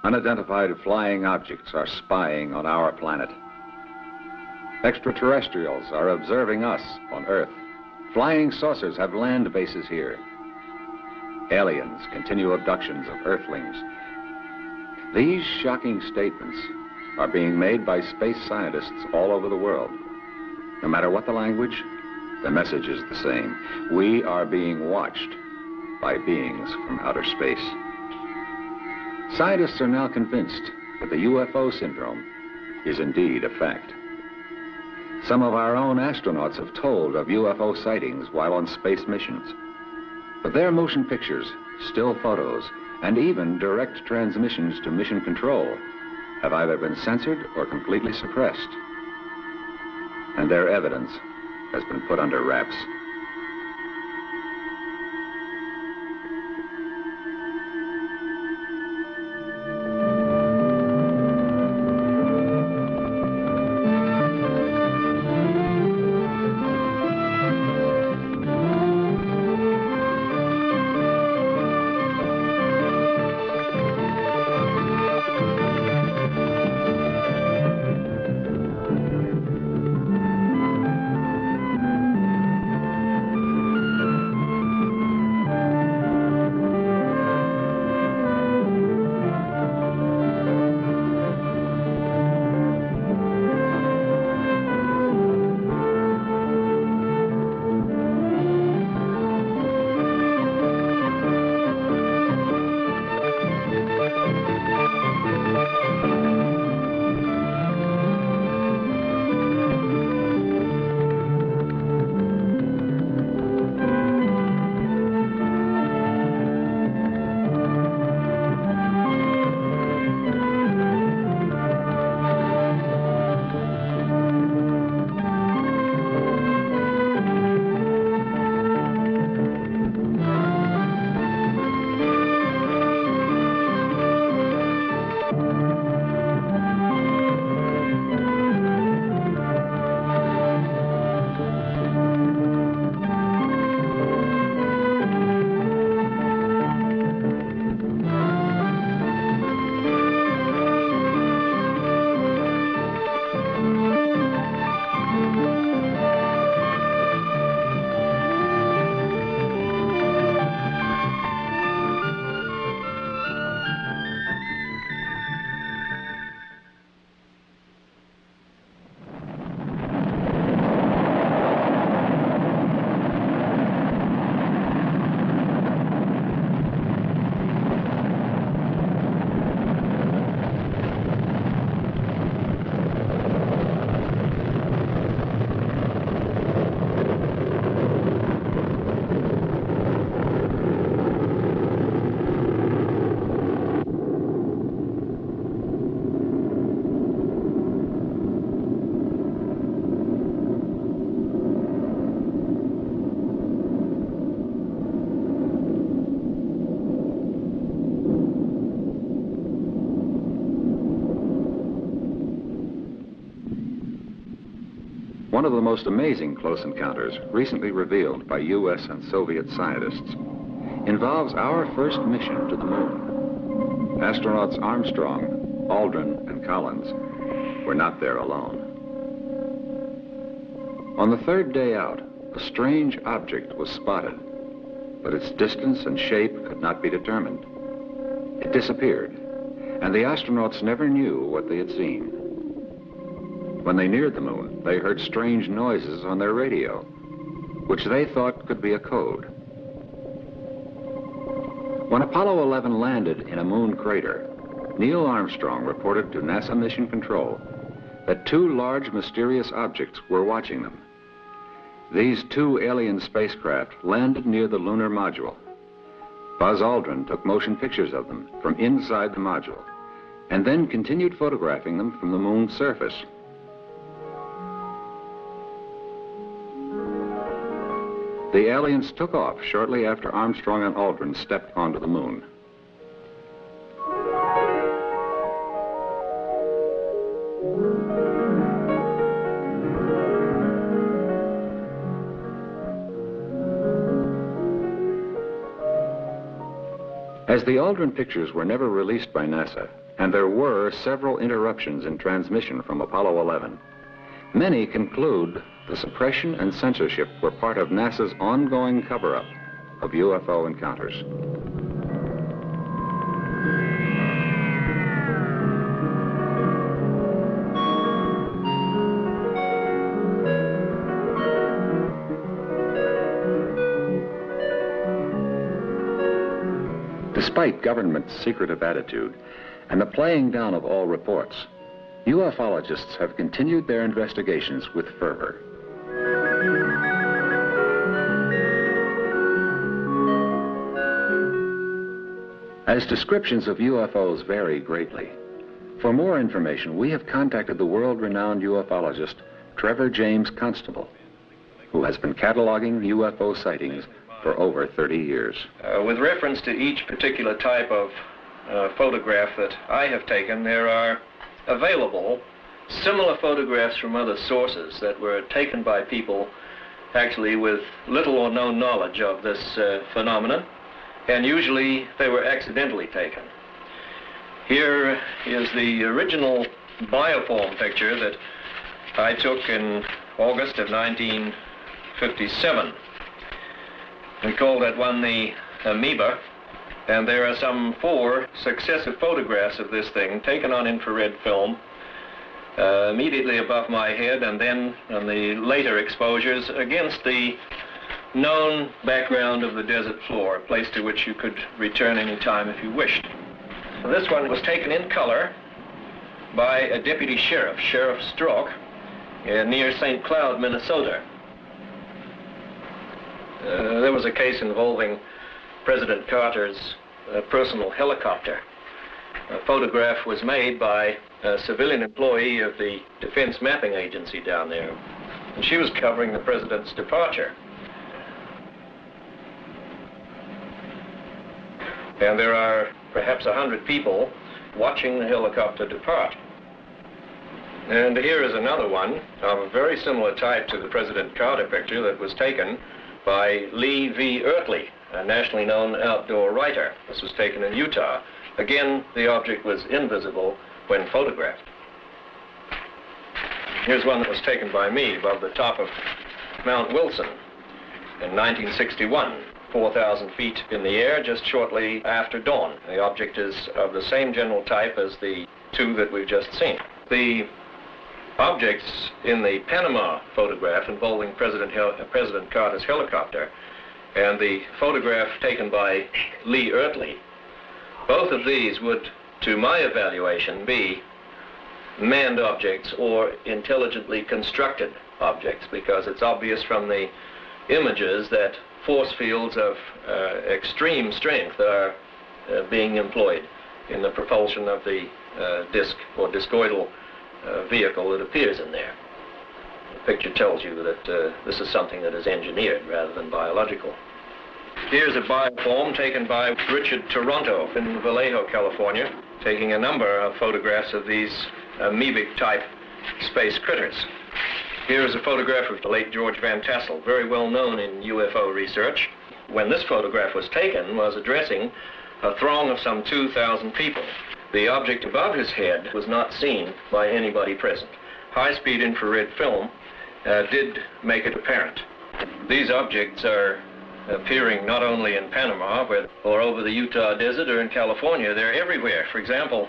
Unidentified flying objects are spying on our planet. Extraterrestrials are observing us on Earth. Flying saucers have land bases here. Aliens continue abductions of Earthlings. These shocking statements are being made by space scientists all over the world. No matter what the language, the message is the same. We are being watched by beings from outer space. Scientists are now convinced that the UFO syndrome is indeed a fact. Some of our own astronauts have told of UFO sightings while on space missions. But their motion pictures, still photos, and even direct transmissions to mission control have either been censored or completely suppressed. And their evidence has been put under wraps. One of the most amazing close encounters recently revealed by U.S. and Soviet scientists involves our first mission to the moon. Astronauts Armstrong, Aldrin, and Collins were not there alone. On the third day out, a strange object was spotted, but its distance and shape could not be determined. It disappeared, and the astronauts never knew what they had seen. When they neared the moon, they heard strange noises on their radio, which they thought could be a code. When Apollo 11 landed in a moon crater, Neil Armstrong reported to NASA Mission Control that two large mysterious objects were watching them. These two alien spacecraft landed near the lunar module. Buzz Aldrin took motion pictures of them from inside the module, and then continued photographing them from the moon's surface. The aliens took off shortly after Armstrong and Aldrin stepped onto the moon. As the Aldrin pictures were never released by NASA, and there were several interruptions in transmission from Apollo 11. Many conclude the suppression and censorship were part of NASA's ongoing cover-up of UFO encounters. Despite government's secretive attitude and the playing down of all reports, ufologists have continued their investigations with fervor. As descriptions of UFOs vary greatly, for more information, we have contacted the world-renowned ufologist Trevor James Constable, who has been cataloging UFO sightings for over 30 years. With reference to each particular type of photograph that I have taken, there are available similar photographs from other sources that were taken by people actually with little or no knowledge of this phenomenon, and usually they were accidentally taken. Here is the original bioform picture that I took in August of 1957. We call that one the amoeba, and there are some 4 successive photographs of this thing taken on infrared film immediately above my head, and then on the later exposures against the known background of the desert floor, a place to which you could return any time if you wished. This one was taken in color by a deputy sheriff, Sheriff Stroke, near St. Cloud, Minnesota. There was a case involving President Carter's personal helicopter. A photograph was made by a civilian employee of the Defense Mapping Agency down there, and she was covering the president's departure. And there are perhaps 100 people watching the helicopter depart. And here is another one of a very similar type to the President Carter picture that was taken by Lee V. Ertley, a nationally known outdoor writer. This was taken in Utah. Again, the object was invisible when photographed. Here's one that was taken by me above the top of Mount Wilson in 1961, 4,000 feet in the air, just shortly after dawn. The object is of the same general type as the 2 that we've just seen. The objects in the Panama photograph involving President Carter's helicopter and the photograph taken by Lee Ertley, both of these would, to my evaluation, be manned objects or intelligently constructed objects, because it's obvious from the images that force fields of extreme strength are being employed in the propulsion of the disc or discoidal vehicle that appears in there. The picture tells you that this is something that is engineered rather than biological. Here's a bioform taken by Richard Toronto in Vallejo, California, taking a number of photographs of these amoebic-type space critters. Here is a photograph of the late George Van Tassel, very well known in UFO research. When this photograph was taken, was addressing a throng of some 2,000 people. The object above his head was not seen by anybody present. High-speed infrared film did make it apparent. These objects are appearing not only in Panama, or over the Utah desert, or in California. They're everywhere. For example,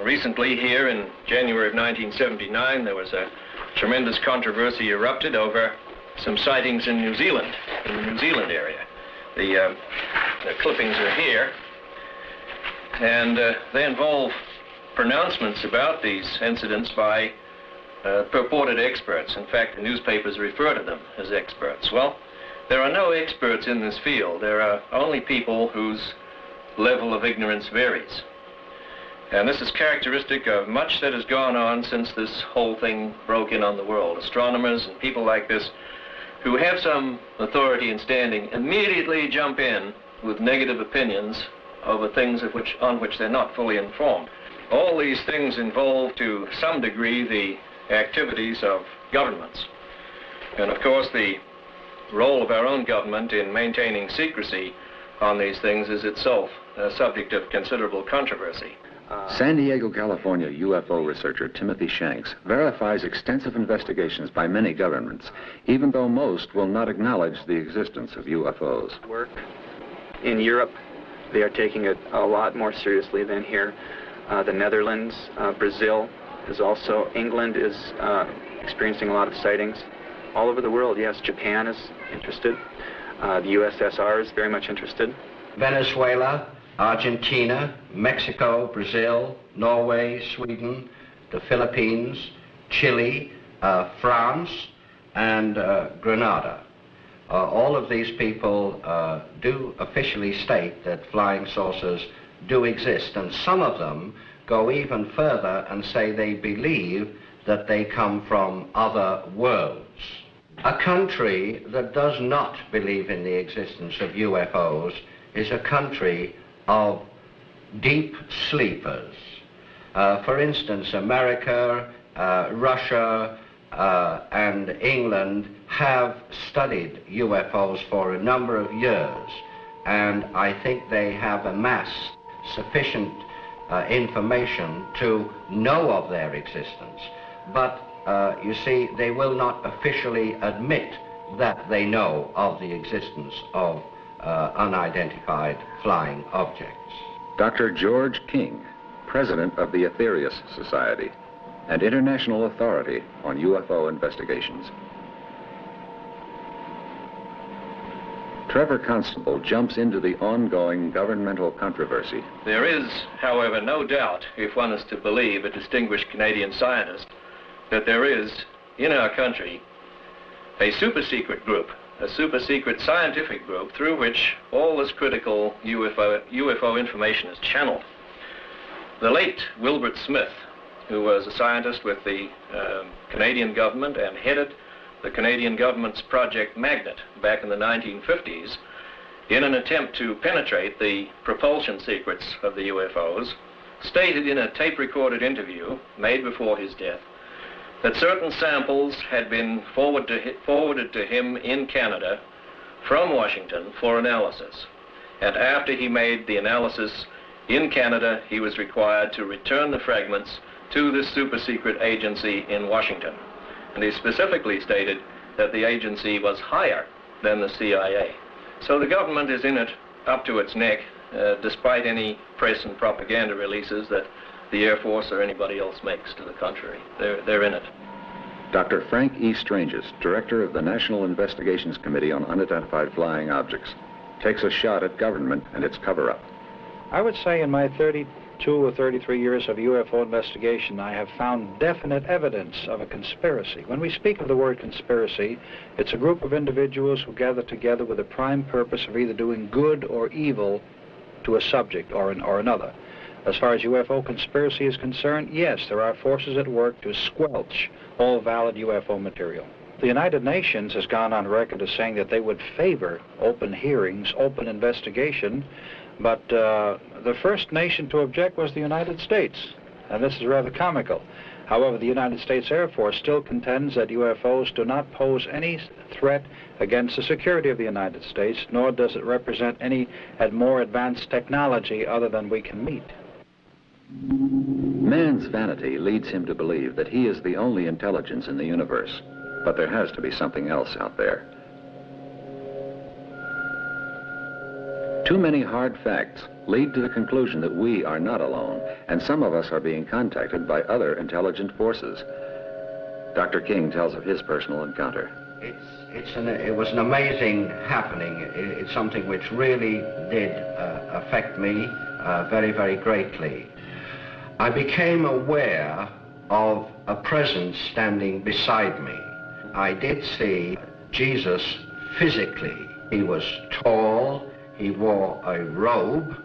recently here in January of 1979, there was a tremendous controversy erupted over some sightings in New Zealand, in the New Zealand area. The clippings are here, and they involve pronouncements about these incidents by purported experts. In fact, the newspapers refer to them as experts. Well, there are no experts in this field. There are only people whose level of ignorance varies. And this is characteristic of much that has gone on since this whole thing broke in on the world. Astronomers and people like this who have some authority and standing immediately jump in with negative opinions over things on which they're not fully informed. All these things involve to some degree the activities of governments. And of course the role of our own government in maintaining secrecy on these things is itself a subject of considerable controversy. San Diego, California UFO researcher Timothy Shanks verifies extensive investigations by many governments, even though most will not acknowledge the existence of UFOs. Work in Europe, they are taking it a lot more seriously than here. The Netherlands, Brazil is also, England is experiencing a lot of sightings. All over the world, yes, Japan is interested. The USSR is very much interested. Venezuela, Argentina, Mexico, Brazil, Norway, Sweden, the Philippines, Chile, France, and Grenada. All of these people do officially state that flying saucers do exist, and some of them go even further and say they believe that they come from other worlds. A country that does not believe in the existence of UFOs is a country of deep sleepers. For instance, America, Russia, and England have studied UFOs for a number of years, and I think they have amassed sufficient information to know of their existence. But you see, they will not officially admit that they know of the existence of unidentified flying objects. Dr. George King, president of the Aetherius Society, an international authority on UFO investigations. Trevor Constable jumps into the ongoing governmental controversy. There is, however, no doubt, if one is to believe a distinguished Canadian scientist, that there is, in our country, a super-secret group, a super-secret scientific group through which all this critical UFO information is channeled. The late Wilbert Smith, who was a scientist with the Canadian government and headed the Canadian government's Project Magnet back in the 1950s, in an attempt to penetrate the propulsion secrets of the UFOs, stated in a tape-recorded interview made before his death that certain samples had been forwarded to him in Canada from Washington for analysis. And after he made the analysis in Canada, he was required to return the fragments to this super-secret agency in Washington. And he specifically stated that the agency was higher than the CIA. So the government is in it up to its neck, despite any press and propaganda releases that the Air Force or anybody else makes to the contrary. They're in it. Dr. Frank E. Stranges, director of the National Investigations Committee on Unidentified Flying Objects, takes a shot at government and its cover-up. I would say in my 32 or 33 years of UFO investigation, I have found definite evidence of a conspiracy. When we speak of the word conspiracy, it's a group of individuals who gather together with a prime purpose of either doing good or evil to a subject or another. As far as UFO conspiracy is concerned, yes, there are forces at work to squelch all valid UFO material. The United Nations has gone on record as saying that they would favor open hearings, open investigation, but the first nation to object was the United States, and this is rather comical. However, the United States Air Force still contends that UFOs do not pose any threat against the security of the United States, nor does it represent any more advanced technology other than we can meet. Man's vanity leads him to believe that he is the only intelligence in the universe, but there has to be something else out there. Too many hard facts lead to the conclusion that we are not alone, and some of us are being contacted by other intelligent forces. Dr. King tells of his personal encounter. It was an amazing happening. It's something which really did affect me very, very greatly. I became aware of a presence standing beside me. I did see Jesus physically. He was tall. He wore a robe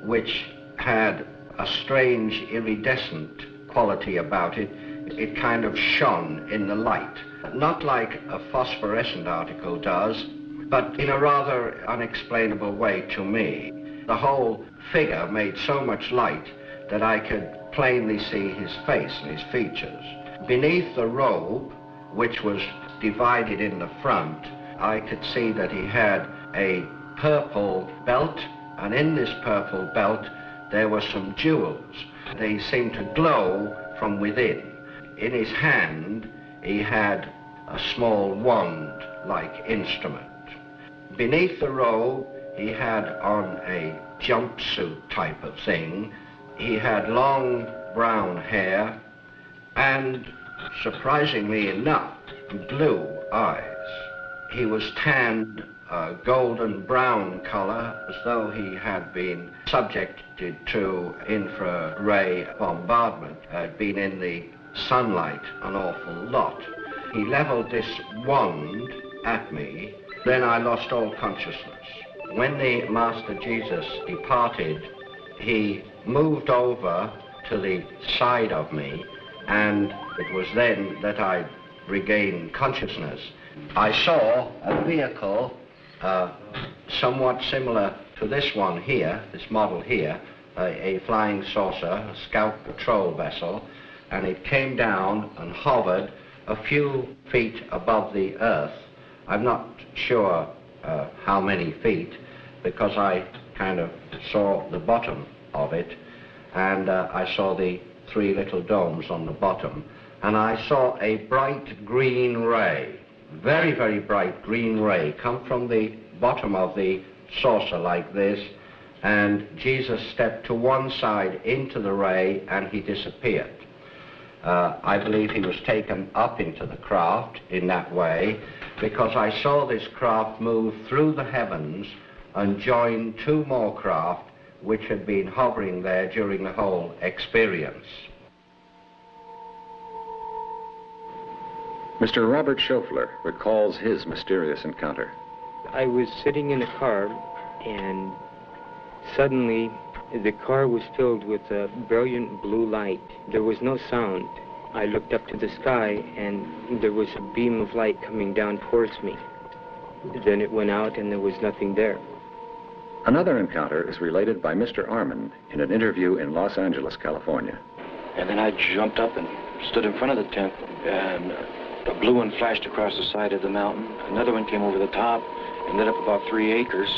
which had a strange iridescent quality about it. It kind of shone in the light. Not like a phosphorescent article does, but in a rather unexplainable way to me. The whole figure made so much light that I could plainly see his face and his features. Beneath the robe, which was divided in the front, I could see that he had a purple belt, and in this purple belt there were some jewels. They seemed to glow from within. In his hand, he had a small wand-like instrument. Beneath the robe, he had on a jumpsuit type of thing. He had long brown hair and, surprisingly enough, blue eyes. He was tanned a golden brown color, as though he had been subjected to infrared bombardment, had been in the sunlight an awful lot. He leveled this wand at me, then I lost all consciousness. When the Master Jesus departed, he moved over to the side of me, and it was then that I regained consciousness. I saw a vehicle somewhat similar to this one here, this model here, a flying saucer, a scout patrol vessel, and it came down and hovered a few feet above the earth. I'm not sure how many feet, because I kind of saw the bottom of it, and I saw the three little domes on the bottom, and I saw a bright green ray, very, very bright green ray, come from the bottom of the saucer like this, and Jesus stepped to one side into the ray and he disappeared. I believe he was taken up into the craft in that way, because I saw this craft move through the heavens and join two more craft which had been hovering there during the whole experience. Mr. Robert Schofler recalls his mysterious encounter. I was sitting in a car, and suddenly the car was filled with a brilliant blue light. There was no sound. I looked up to the sky, and there was a beam of light coming down towards me. Then it went out, and there was nothing there. Another encounter is related by Mr. Armand in an interview in Los Angeles, California. And then I jumped up and stood in front of the tent, and a blue one flashed across the side of the mountain. Another one came over the top and lit up about 3 acres.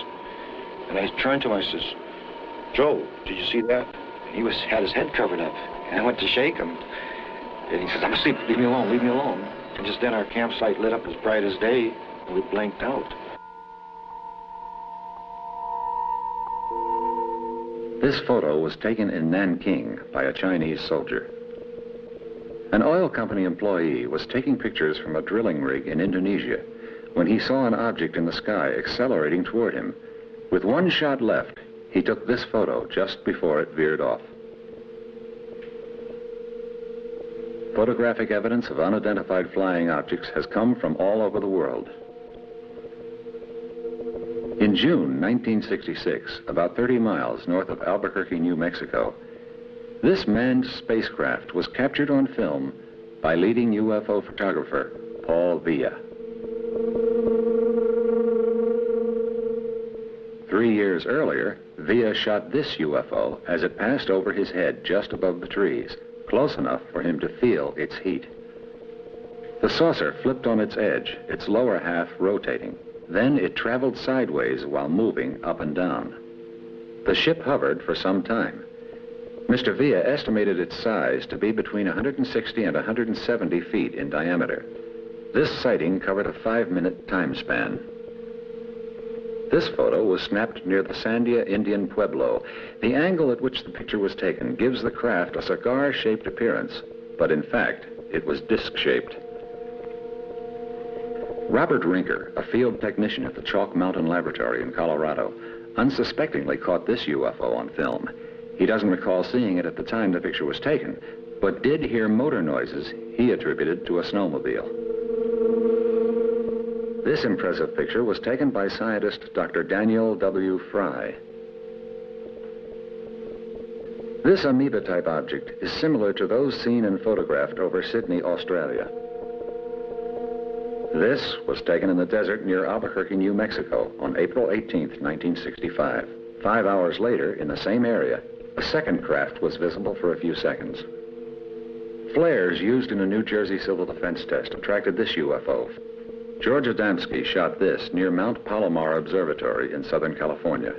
And I turned to him, I says, "Joe, did you see that?" And he had his head covered up. And I went to shake him. And he says, "I'm asleep, leave me alone, leave me alone." And just then our campsite lit up as bright as day, and we blanked out. This photo was taken in Nanking by a Chinese soldier. An oil company employee was taking pictures from a drilling rig in Indonesia when he saw an object in the sky accelerating toward him. With one shot left, he took this photo just before it veered off. Photographic evidence of unidentified flying objects has come from all over the world. In June 1966, about 30 miles north of Albuquerque, New Mexico, this manned spacecraft was captured on film by leading UFO photographer Paul Villa. 3 years earlier, Villa shot this UFO as it passed over his head just above the trees, close enough for him to feel its heat. The saucer flipped on its edge, its lower half rotating. Then it traveled sideways while moving up and down. The ship hovered for some time. Mr. Villa estimated its size to be between 160 and 170 feet in diameter. This sighting covered a 5-minute time span. This photo was snapped near the Sandia Indian Pueblo. The angle at which the picture was taken gives the craft a cigar-shaped appearance, but in fact, it was disc-shaped. Robert Rinker, a field technician at the Chalk Mountain Laboratory in Colorado, unsuspectingly caught this UFO on film. He doesn't recall seeing it at the time the picture was taken, but did hear motor noises he attributed to a snowmobile. This impressive picture was taken by scientist Dr. Daniel W. Fry. This amoeba-type object is similar to those seen and photographed over Sydney, Australia. This was taken in the desert near Albuquerque, New Mexico on April 18, 1965. 5 hours later, in the same area, a second craft was visible for a few seconds. Flares used in a New Jersey civil defense test attracted this UFO. George Adamski shot this near Mount Palomar Observatory in Southern California.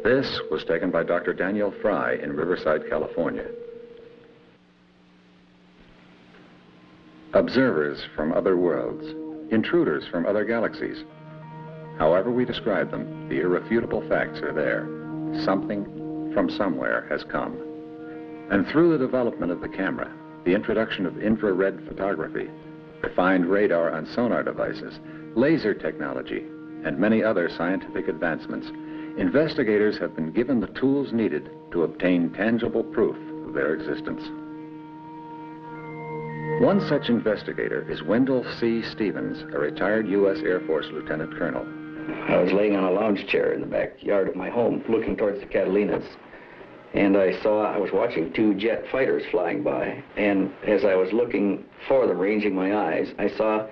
This was taken by Dr. Daniel Fry in Riverside, California. Observers from other worlds, intruders from other galaxies. However we describe them, the irrefutable facts are there. Something from somewhere has come. And through the development of the camera, the introduction of infrared photography, refined radar and sonar devices, laser technology, and many other scientific advancements, investigators have been given the tools needed to obtain tangible proof of their existence. One such investigator is Wendell C. Stevens, a retired U.S. Air Force Lieutenant Colonel. I was laying on a lounge chair in the backyard of my home, looking towards the Catalinas, and I was watching two jet fighters flying by, and as I was looking for them, ranging my eyes, I saw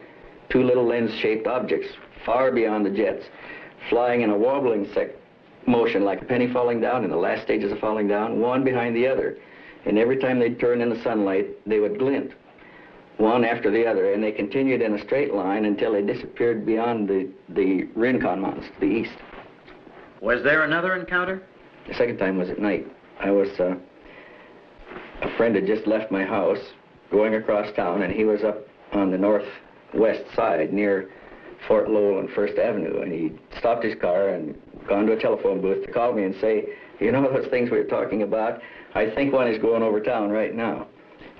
two little lens-shaped objects far beyond the jets, flying in a wobbling motion like a penny falling down in the last stages of falling down, one behind the other, and every time they'd turn in the sunlight, they would glint, one after the other, and they continued in a straight line until they disappeared beyond the Rincon Mountains to the east. Was there another encounter? The second time was at night. I was, a friend had just left my house going across town, and he was up on the northwest side near Fort Lowell and First Avenue, and he stopped his car and gone to a telephone booth to call me and say, you know those things we were talking about? I think one is going over town right now.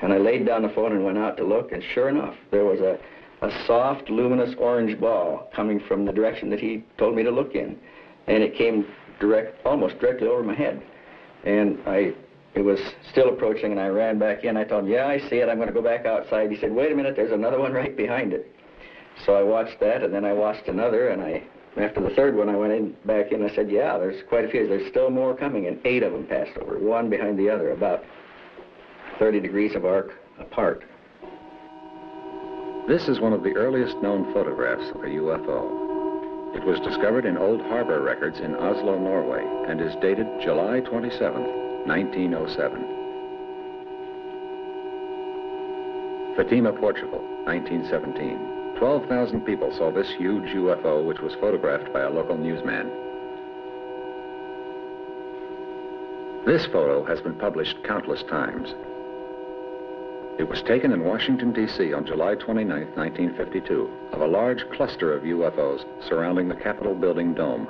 And I laid down the phone and went out to look, and sure enough, there was a soft, luminous orange ball coming from the direction that he told me to look in. And it came almost directly over my head. And it was still approaching, and I ran back in. I told him, yeah, I see it. I'm going to go back outside. He said, wait a minute, there's another one right behind it. So I watched that, and then I watched another, and after the third one, I went back in. I said, yeah, there's quite a few. There's still more coming, and 8 of them passed over, one behind the other, about 30 degrees of arc apart. This is one of the earliest known photographs of a UFO. It was discovered in old harbor records in Oslo, Norway, and is dated July 27th, 1907. Fatima, Portugal, 1917. 12,000 people saw this huge UFO, which was photographed by a local newsman. This photo has been published countless times. It was taken in Washington, D.C. on July 29, 1952, of a large cluster of UFOs surrounding the Capitol building dome.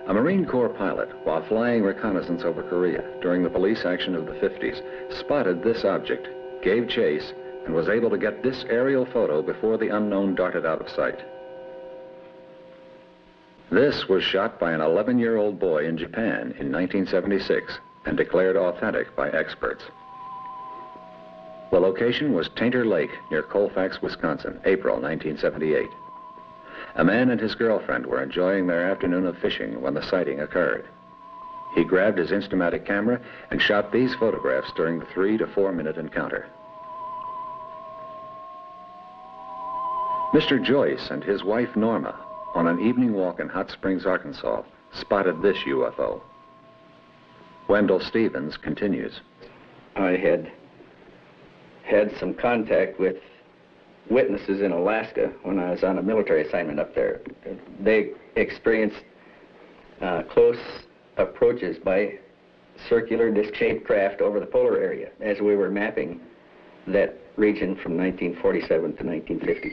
A Marine Corps pilot, while flying reconnaissance over Korea during the police action of the 50s, spotted this object, gave chase, and was able to get this aerial photo before the unknown darted out of sight. This was shot by an 11-year-old boy in Japan in 1976 and declared authentic by experts. The location was Tainter Lake near Colfax, Wisconsin, April 1978. A man and his girlfriend were enjoying their afternoon of fishing when the sighting occurred. He grabbed his Instamatic camera and shot these photographs during the 3 to 4 minute encounter. Mr. Joyce and his wife Norma, on an evening walk in Hot Springs, Arkansas, spotted this UFO. Wendell Stevens continues. I had some contact with witnesses in Alaska when I was on a military assignment up there. They experienced close approaches by circular disc-shaped craft over the polar area as we were mapping that region from 1947 to 1950.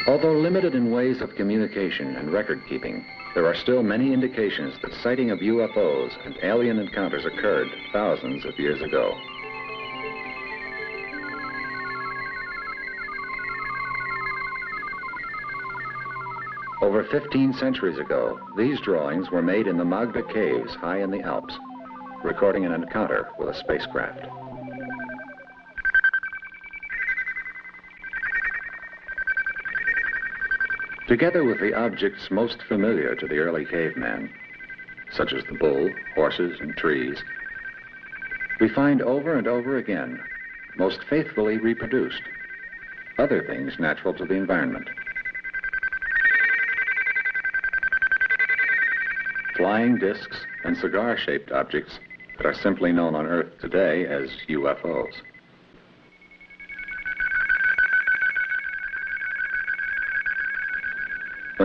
Although limited in ways of communication and record keeping, there are still many indications that sighting of UFOs and alien encounters occurred thousands of years ago. Over 15 centuries ago, these drawings were made in the Magda Caves high in the Alps, recording an encounter with a spacecraft. Together with the objects most familiar to the early caveman, such as the bull, horses, and trees, we find over and over again, most faithfully reproduced, other things natural to the environment. Flying discs and cigar-shaped objects that are simply known on Earth today as UFOs.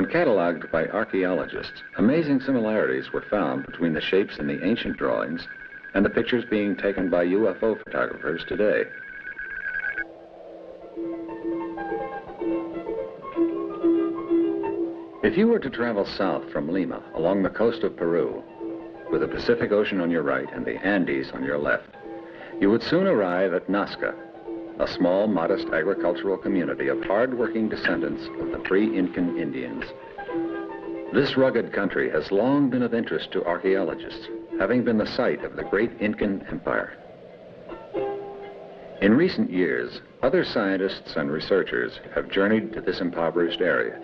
When cataloged by archaeologists, amazing similarities were found between the shapes in the ancient drawings and the pictures being taken by UFO photographers today. If you were to travel south from Lima along the coast of Peru, with the Pacific Ocean on your right and the Andes on your left, you would soon arrive at Nazca, a small, modest agricultural community of hard-working descendants of the pre-Incan Indians. This rugged country has long been of interest to archaeologists, having been the site of the great Incan Empire. In recent years, other scientists and researchers have journeyed to this impoverished area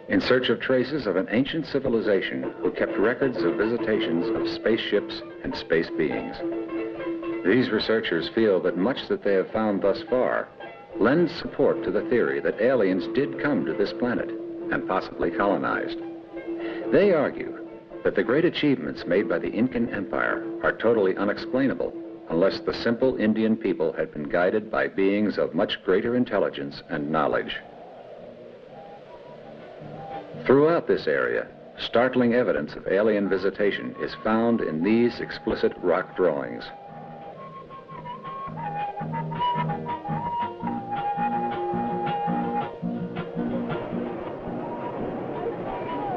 in search of traces of an ancient civilization who kept records of visitations of spaceships and space beings. These researchers feel that much that they have found thus far lends support to the theory that aliens did come to this planet and possibly colonized. They argue that the great achievements made by the Incan Empire are totally unexplainable unless the simple Indian people had been guided by beings of much greater intelligence and knowledge. Throughout this area, startling evidence of alien visitation is found in these explicit rock drawings.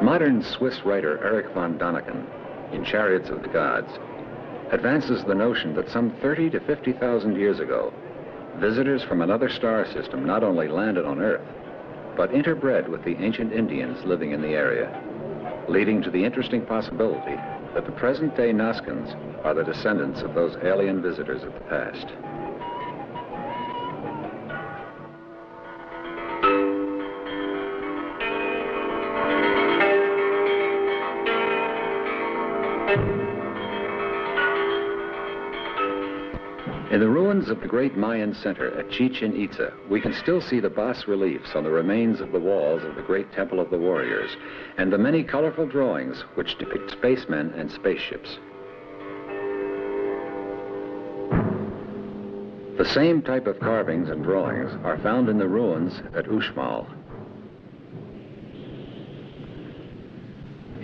Modern Swiss writer Erich von Däniken, in Chariots of the Gods, advances the notion that some 30 to 50,000 years ago, visitors from another star system not only landed on Earth, but interbred with the ancient Indians living in the area, leading to the interesting possibility that the present-day Nazcans are the descendants of those alien visitors of the past. In the ruins of the great Mayan center at Chichen Itza, we can still see the bas-reliefs on the remains of the walls of the great Temple of the Warriors and the many colorful drawings which depict spacemen and spaceships. The same type of carvings and drawings are found in the ruins at Uxmal.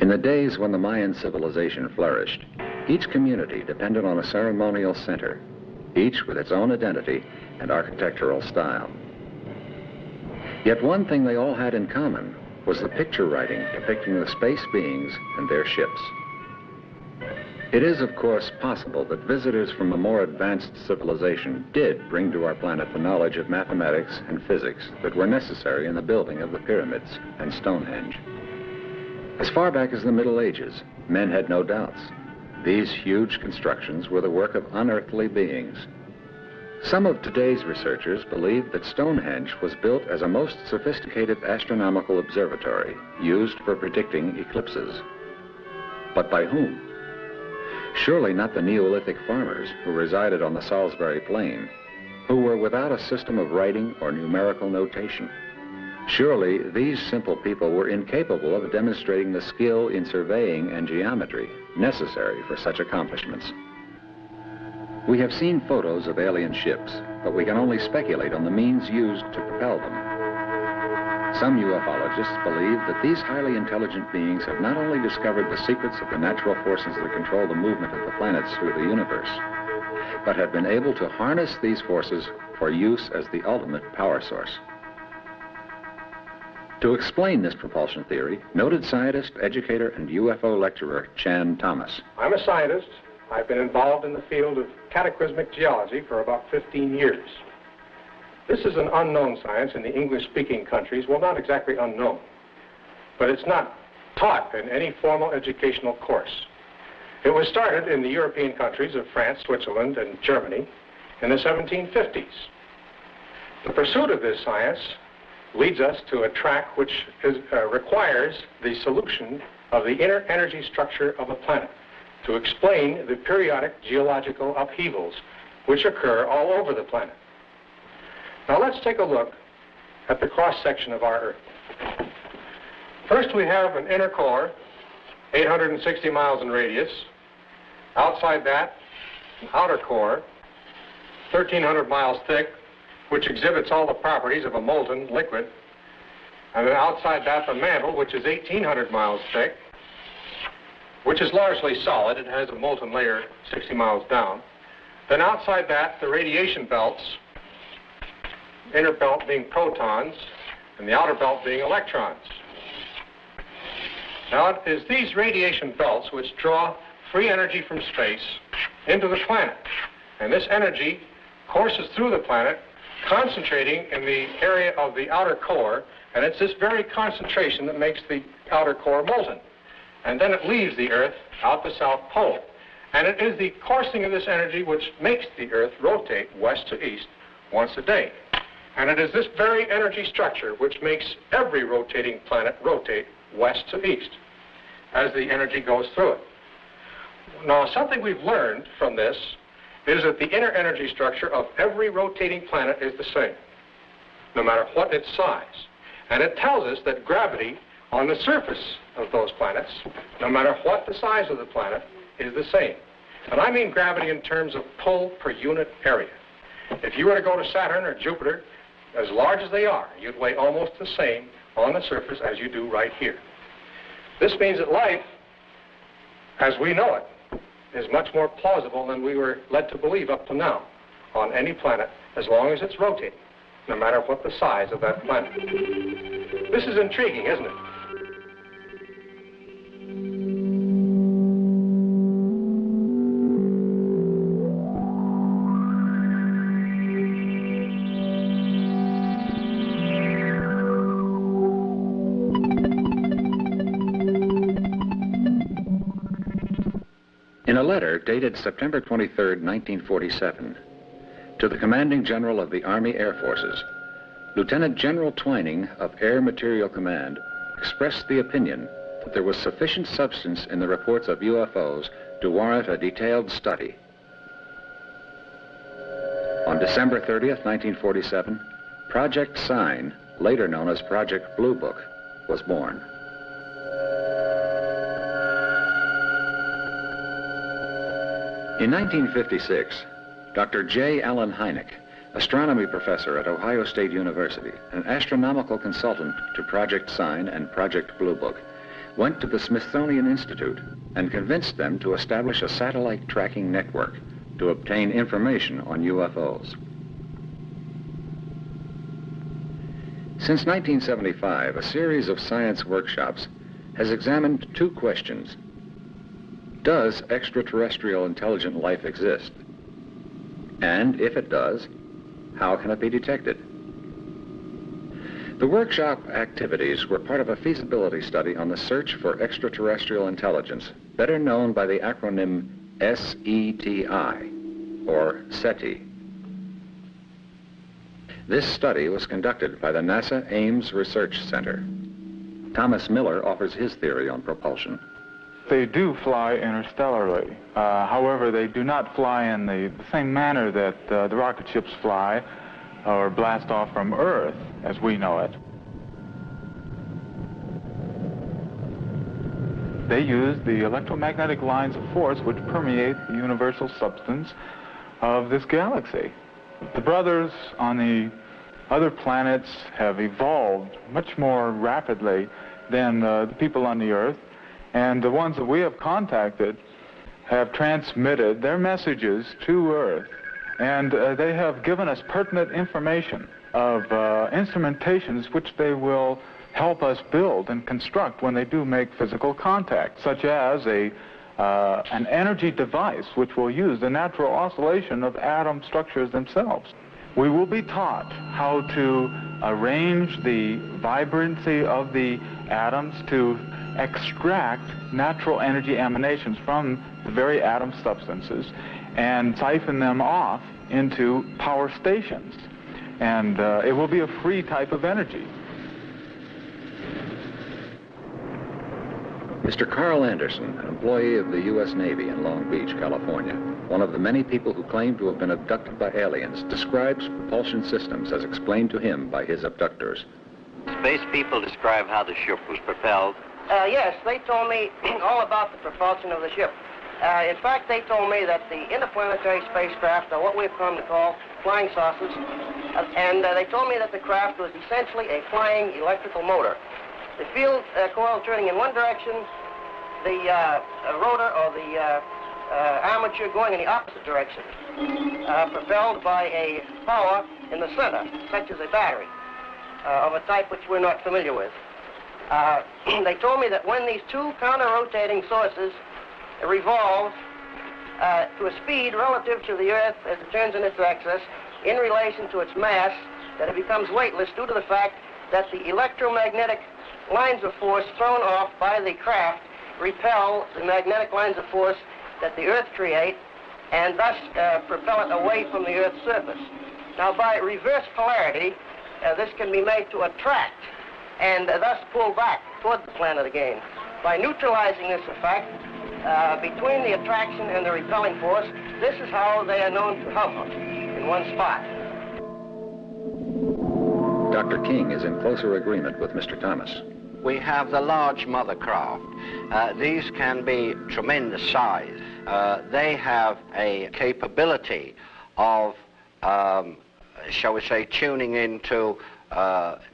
In the days when the Mayan civilization flourished, each community depended on a ceremonial center, each with its own identity and architectural style. Yet one thing they all had in common was the picture writing depicting the space beings and their ships. It is, of course, possible that visitors from a more advanced civilization did bring to our planet the knowledge of mathematics and physics that were necessary in the building of the pyramids and Stonehenge. As far back as the Middle Ages, men had no doubts. These huge constructions were the work of unearthly beings. Some of today's researchers believe that Stonehenge was built as a most sophisticated astronomical observatory used for predicting eclipses. But by whom? Surely not the Neolithic farmers who resided on the Salisbury Plain, who were without a system of writing or numerical notation. Surely these simple people were incapable of demonstrating the skill in surveying and geometry necessary for such accomplishments. We have seen photos of alien ships, but we can only speculate on the means used to propel them. Some ufologists believe that these highly intelligent beings have not only discovered the secrets of the natural forces that control the movement of the planets through the universe, but have been able to harness these forces for use as the ultimate power source. To explain this propulsion theory, noted scientist, educator, and UFO lecturer Chan Thomas. I'm a scientist. I've been involved in the field of cataclysmic geology for about 15 years. This is an unknown science in the English-speaking countries. Well, not exactly unknown, but it's not taught in any formal educational course. It was started in the European countries of France, Switzerland, and Germany in the 1750s. The pursuit of this science leads us to a track which requires the solution of the inner energy structure of a planet to explain the periodic geological upheavals which occur all over the planet. Now let's take a look at the cross-section of our Earth. First we have an inner core, 860 miles in radius. Outside that, an outer core, 1,300 miles thick, which exhibits all the properties of a molten liquid. And then outside that, the mantle, which is 1,800 miles thick, which is largely solid. It has a molten layer 60 miles down. Then outside that, the radiation belts, inner belt being protons, and the outer belt being electrons. Now, it is these radiation belts which draw free energy from space into the planet. And this energy courses through the planet, concentrating in the area of the outer core, and it's this very concentration that makes the outer core molten. And then it leaves the Earth out the South Pole. And it is the coursing of this energy which makes the Earth rotate west to east once a day. And it is this very energy structure which makes every rotating planet rotate west to east as the energy goes through it. Now, something we've learned from this is that the inner energy structure of every rotating planet is the same, no matter what its size. And it tells us that gravity on the surface of those planets, no matter what the size of the planet, is the same. And I mean gravity in terms of pull per unit area. If you were to go to Saturn or Jupiter, as large as they are, you'd weigh almost the same on the surface as you do right here. This means that life, as we know it, is much more plausible than we were led to believe up to now on any planet, as long as it's rotating, no matter what the size of that planet. This is intriguing, isn't it? In a letter dated September 23, 1947, to the Commanding General of the Army Air Forces, Lieutenant General Twining of Air Material Command expressed the opinion that there was sufficient substance in the reports of UFOs to warrant a detailed study. On December 30th, 1947, Project Sign, later known as Project Blue Book, was born. In 1956, Dr. J. Allen Hynek, astronomy professor at Ohio State University, an astronomical consultant to Project Sign and Project Blue Book, went to the Smithsonian Institute and convinced them to establish a satellite tracking network to obtain information on UFOs. Since 1975, a series of science workshops has examined two questions. Does extraterrestrial intelligent life exist? And if it does, how can it be detected? The workshop activities were part of a feasibility study on the search for extraterrestrial intelligence, better known by the acronym SETI, or SETI. This study was conducted by the NASA Ames Research Center. Thomas Miller offers his theory on propulsion. They do fly interstellarly. However, they do not fly in the same manner that the rocket ships fly or blast off from Earth as we know it. They use the electromagnetic lines of force which permeate the universal substance of this galaxy. The brothers on the other planets have evolved much more rapidly than the people on the Earth. And the ones that we have contacted have transmitted their messages to Earth. And they have given us pertinent information of instrumentations which they will help us build and construct when they do make physical contact, such as an energy device which will use the natural oscillation of atom structures themselves. We will be taught how to arrange the vibrancy of the atoms to extract natural energy emanations from the very atom substances and siphon them off into power stations. And it will be a free type of energy. Mr. Carl Anderson, an employee of the U.S. Navy in Long Beach, California, one of the many people who claim to have been abducted by aliens, describes propulsion systems as explained to him by his abductors. Space people describe how the ship was propelled. Yes, they told me all about the propulsion of the ship. In fact, they told me that the interplanetary spacecraft are what we've come to call flying saucers, and they told me that the craft was essentially a flying electrical motor. The field coil turning in one direction, the rotor or the armature going in the opposite direction, propelled by a power in the center, such as a battery, of a type which we're not familiar with. They told me that when these two counter-rotating sources revolve to a speed relative to the Earth as it turns in its axis in relation to its mass, that it becomes weightless due to the fact that the electromagnetic lines of force thrown off by the craft repel the magnetic lines of force that the Earth create and thus propel it away from the Earth's surface. Now, by reverse polarity, this can be made to attract and thus pull back toward the planet again. By neutralizing this effect between the attraction and the repelling force, this is how they are known to hover in one spot. Dr. King is in closer agreement with Mr. Thomas. We have the large mother craft. These can be tremendous size. They have a capability of, shall we say, tuning into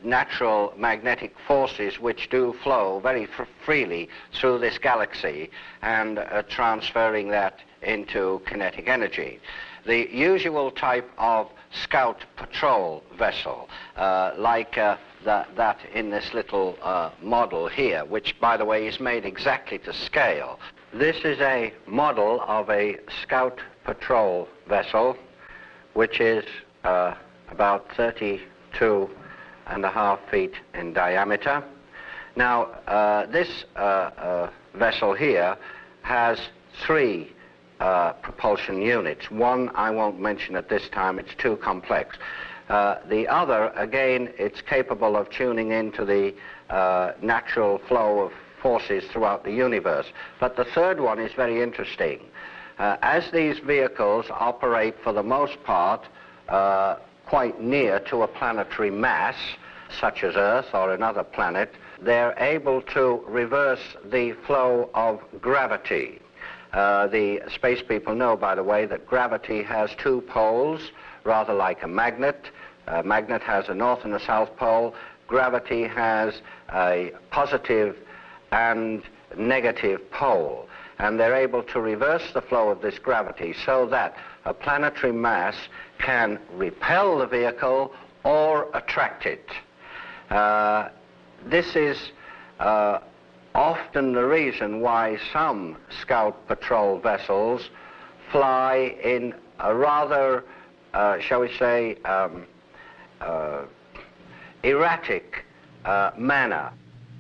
natural magnetic forces which do flow very freely through this galaxy and transferring that into kinetic energy. The usual type of scout patrol vessel, like that in this little model here, which, by the way, is made exactly to scale. This is a model of a scout patrol vessel, which is about 32.5 feet in diameter. Now, this vessel here has three propulsion units. One I won't mention at this time, it's too complex. The other, again, it's capable of tuning into the natural flow of forces throughout the universe. But the third one is very interesting. As these vehicles operate for the most part quite near to a planetary mass, such as Earth or another planet, they're able to reverse the flow of gravity. The space people know, by the way, that gravity has two poles, rather like a magnet. A magnet has a north and a south pole. Gravity has a positive and negative pole. And they're able to reverse the flow of this gravity so that a planetary mass can repel the vehicle or attract it. This is often the reason why some scout patrol vessels fly in a rather, shall we say, erratic manner.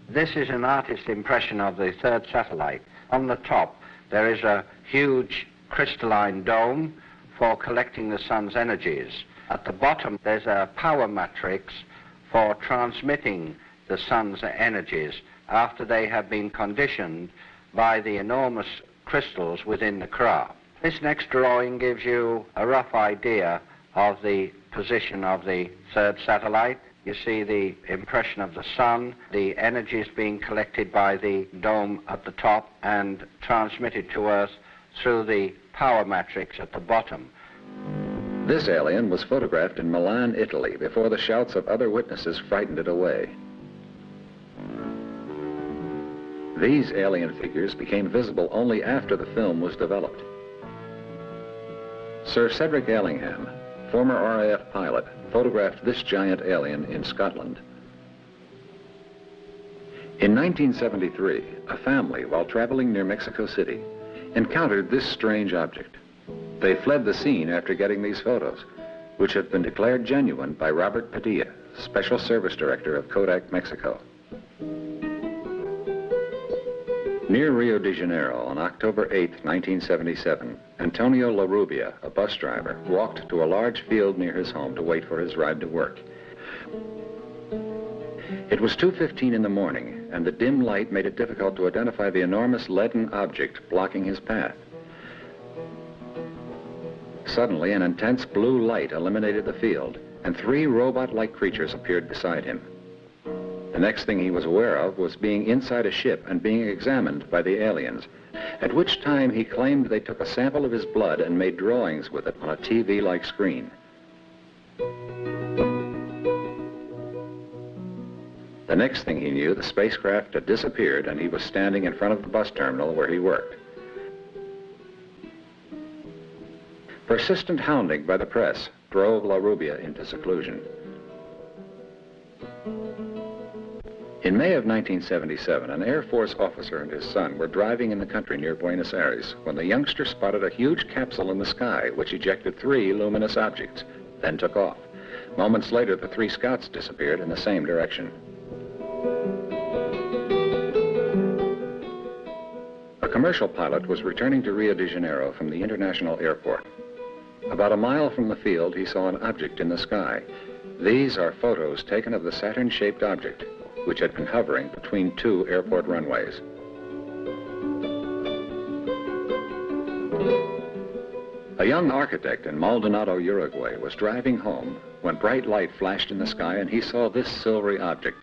This is an artist's impression of the third satellite. On the top, there is a huge crystalline dome for collecting the sun's energies. At the bottom, there's a power matrix for transmitting the sun's energies after they have been conditioned by the enormous crystals within the craft. This next drawing gives you a rough idea of the position of the third satellite. You see the impression of the sun, the energies being collected by the dome at the top and transmitted to Earth through the power matrix at the bottom. This alien was photographed in Milan, Italy, before the shouts of other witnesses frightened it away. These alien figures became visible only after the film was developed. Sir Cedric Allingham, former RAF pilot, photographed this giant alien in Scotland. In 1973, a family, while traveling near Mexico City, encountered this strange object. They fled the scene after getting these photos, which have been declared genuine by Robert Padilla, Special Service Director of Kodak, Mexico. Near Rio de Janeiro on October 8, 1977, Antonio La Rubia, a bus driver, walked to a large field near his home to wait for his ride to work. It was 2:15 in the morning, and the dim light made it difficult to identify the enormous leaden object blocking his path. Suddenly, an intense blue light illuminated the field, and three robot-like creatures appeared beside him. The next thing he was aware of was being inside a ship and being examined by the aliens, at which time he claimed they took a sample of his blood and made drawings with it on a TV-like screen. The next thing he knew, the spacecraft had disappeared and he was standing in front of the bus terminal where he worked. Persistent hounding by the press drove La Rubia into seclusion. In May of 1977, an Air Force officer and his son were driving in the country near Buenos Aires when the youngster spotted a huge capsule in the sky which ejected 3 luminous objects, then took off. Moments later, the 3 scouts disappeared in the same direction. A commercial pilot was returning to Rio de Janeiro from the international airport. About a mile from the field, he saw an object in the sky. These are photos taken of the Saturn-shaped object, which had been hovering between 2 airport runways. A young architect in Maldonado, Uruguay, was driving home when bright light flashed in the sky and he saw this silvery object.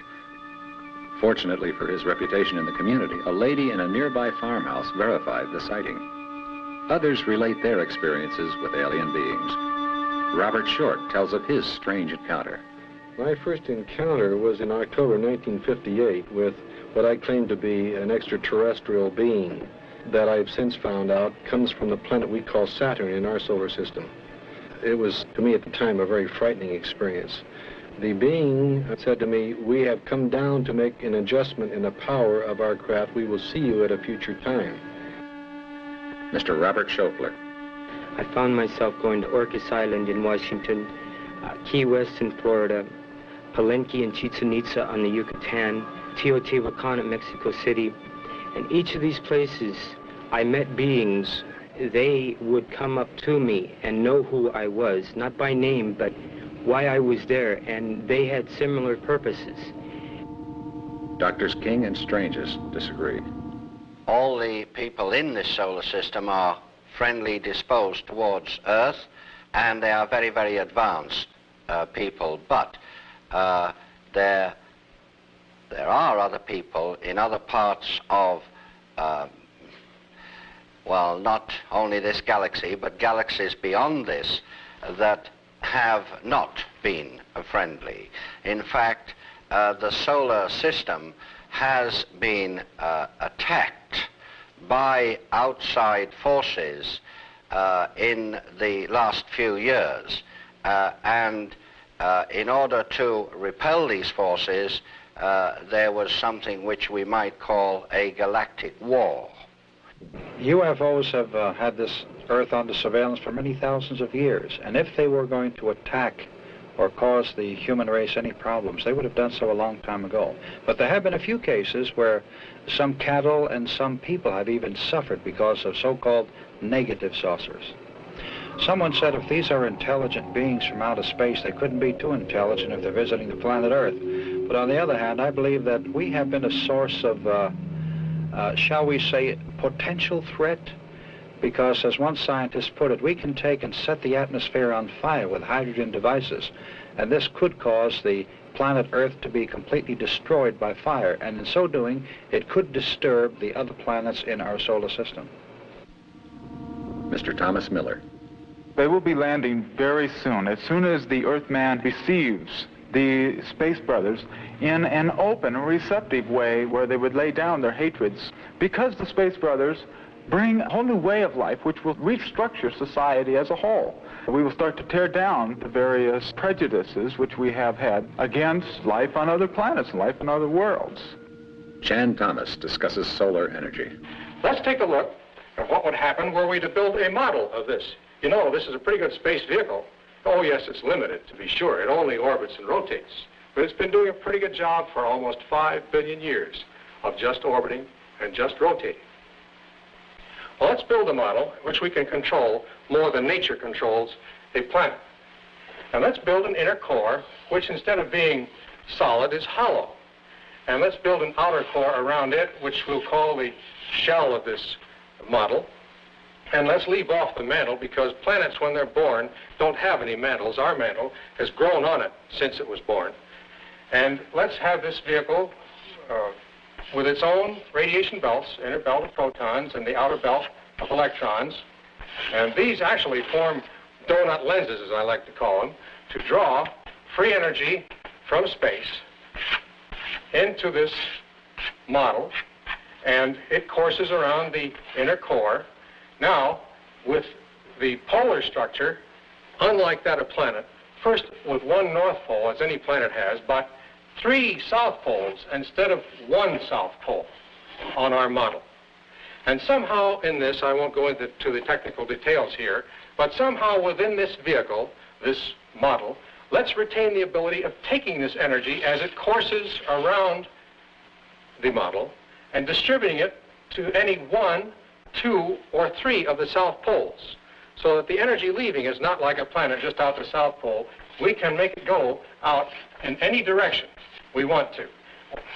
Fortunately for his reputation in the community, a lady in a nearby farmhouse verified the sighting. Others relate their experiences with alien beings. Robert Short tells of his strange encounter. My first encounter was in October 1958 with what I claim to be an extraterrestrial being that I've since found out comes from the planet we call Saturn in our solar system. It was, to me at the time, a very frightening experience. The being said to me, "We have come down to make an adjustment in the power of our craft. We will see you at a future time." Mr. Robert Schofler. I found myself going to Orcas Island in Washington, Key West in Florida, Palenque and Chichen Itza on the Yucatan, Teotihuacan at Mexico City. And each of these places, I met beings. They would come up to me and know who I was, not by name, but why I was there, and they had similar purposes. Doctors King and Stranges disagree. All the people in this solar system are friendly disposed towards Earth, and they are very, very advanced people. But there are other people in other parts of, well, not only this galaxy, but galaxies beyond this, that have not been friendly. In fact, the solar system has been attacked by outside forces in the last few years. And in order to repel these forces, there was something which we might call a galactic war. UFOs have had this Earth under surveillance for many thousands of years, and if they were going to attack or cause the human race any problems, they would have done so a long time ago. But there have been a few cases where some cattle and some people have even suffered because of so-called negative saucers. Someone said if these are intelligent beings from outer space, they couldn't be too intelligent if they're visiting the planet Earth. But on the other hand, I believe that we have been a source of, shall we say, potential threat, because as one scientist put it, we can take and set the atmosphere on fire with hydrogen devices, and this could cause the planet Earth to be completely destroyed by fire, and in so doing, it could disturb the other planets in our solar system. Mr. Thomas Miller. They will be landing very soon as the Earthman receives the Space Brothers in an open, receptive way where they would lay down their hatreds, because the Space Brothers bring a whole new way of life which will restructure society as a whole. We will start to tear down the various prejudices which we have had against life on other planets and life in other worlds. Chan Thomas discusses solar energy. Let's take a look at what would happen were we to build a model of this. You know, this is a pretty good space vehicle. Oh, yes, it's limited, to be sure. It only orbits and rotates. But it's been doing a pretty good job for almost 5 billion years of just orbiting and just rotating. Well, let's build a model which we can control more than nature controls a planet. And let's build an inner core which, instead of being solid, is hollow. And let's build an outer core around it, which we'll call the shell of this model. And let's leave off the mantle, because planets, when they're born, don't have any mantles. Our mantle has grown on it since it was born. And let's have this vehicle with its own radiation belts, inner belt of protons and the outer belt of electrons. And these actually form donut lenses, as I like to call them, to draw free energy from space into this model, and it courses around the inner core. Now, with the polar structure, unlike that of planet, first with one north pole, as any planet has, but 3 south poles instead of 1 south pole on our model. And somehow in this, I won't go into the technical details here, but somehow within this vehicle, this model, let's retain the ability of taking this energy as it courses around the model and distributing it to any 1, 2, or 3 of the south poles, so that the energy leaving is not like a planet just out the south pole. We can make it go out in any direction we want to,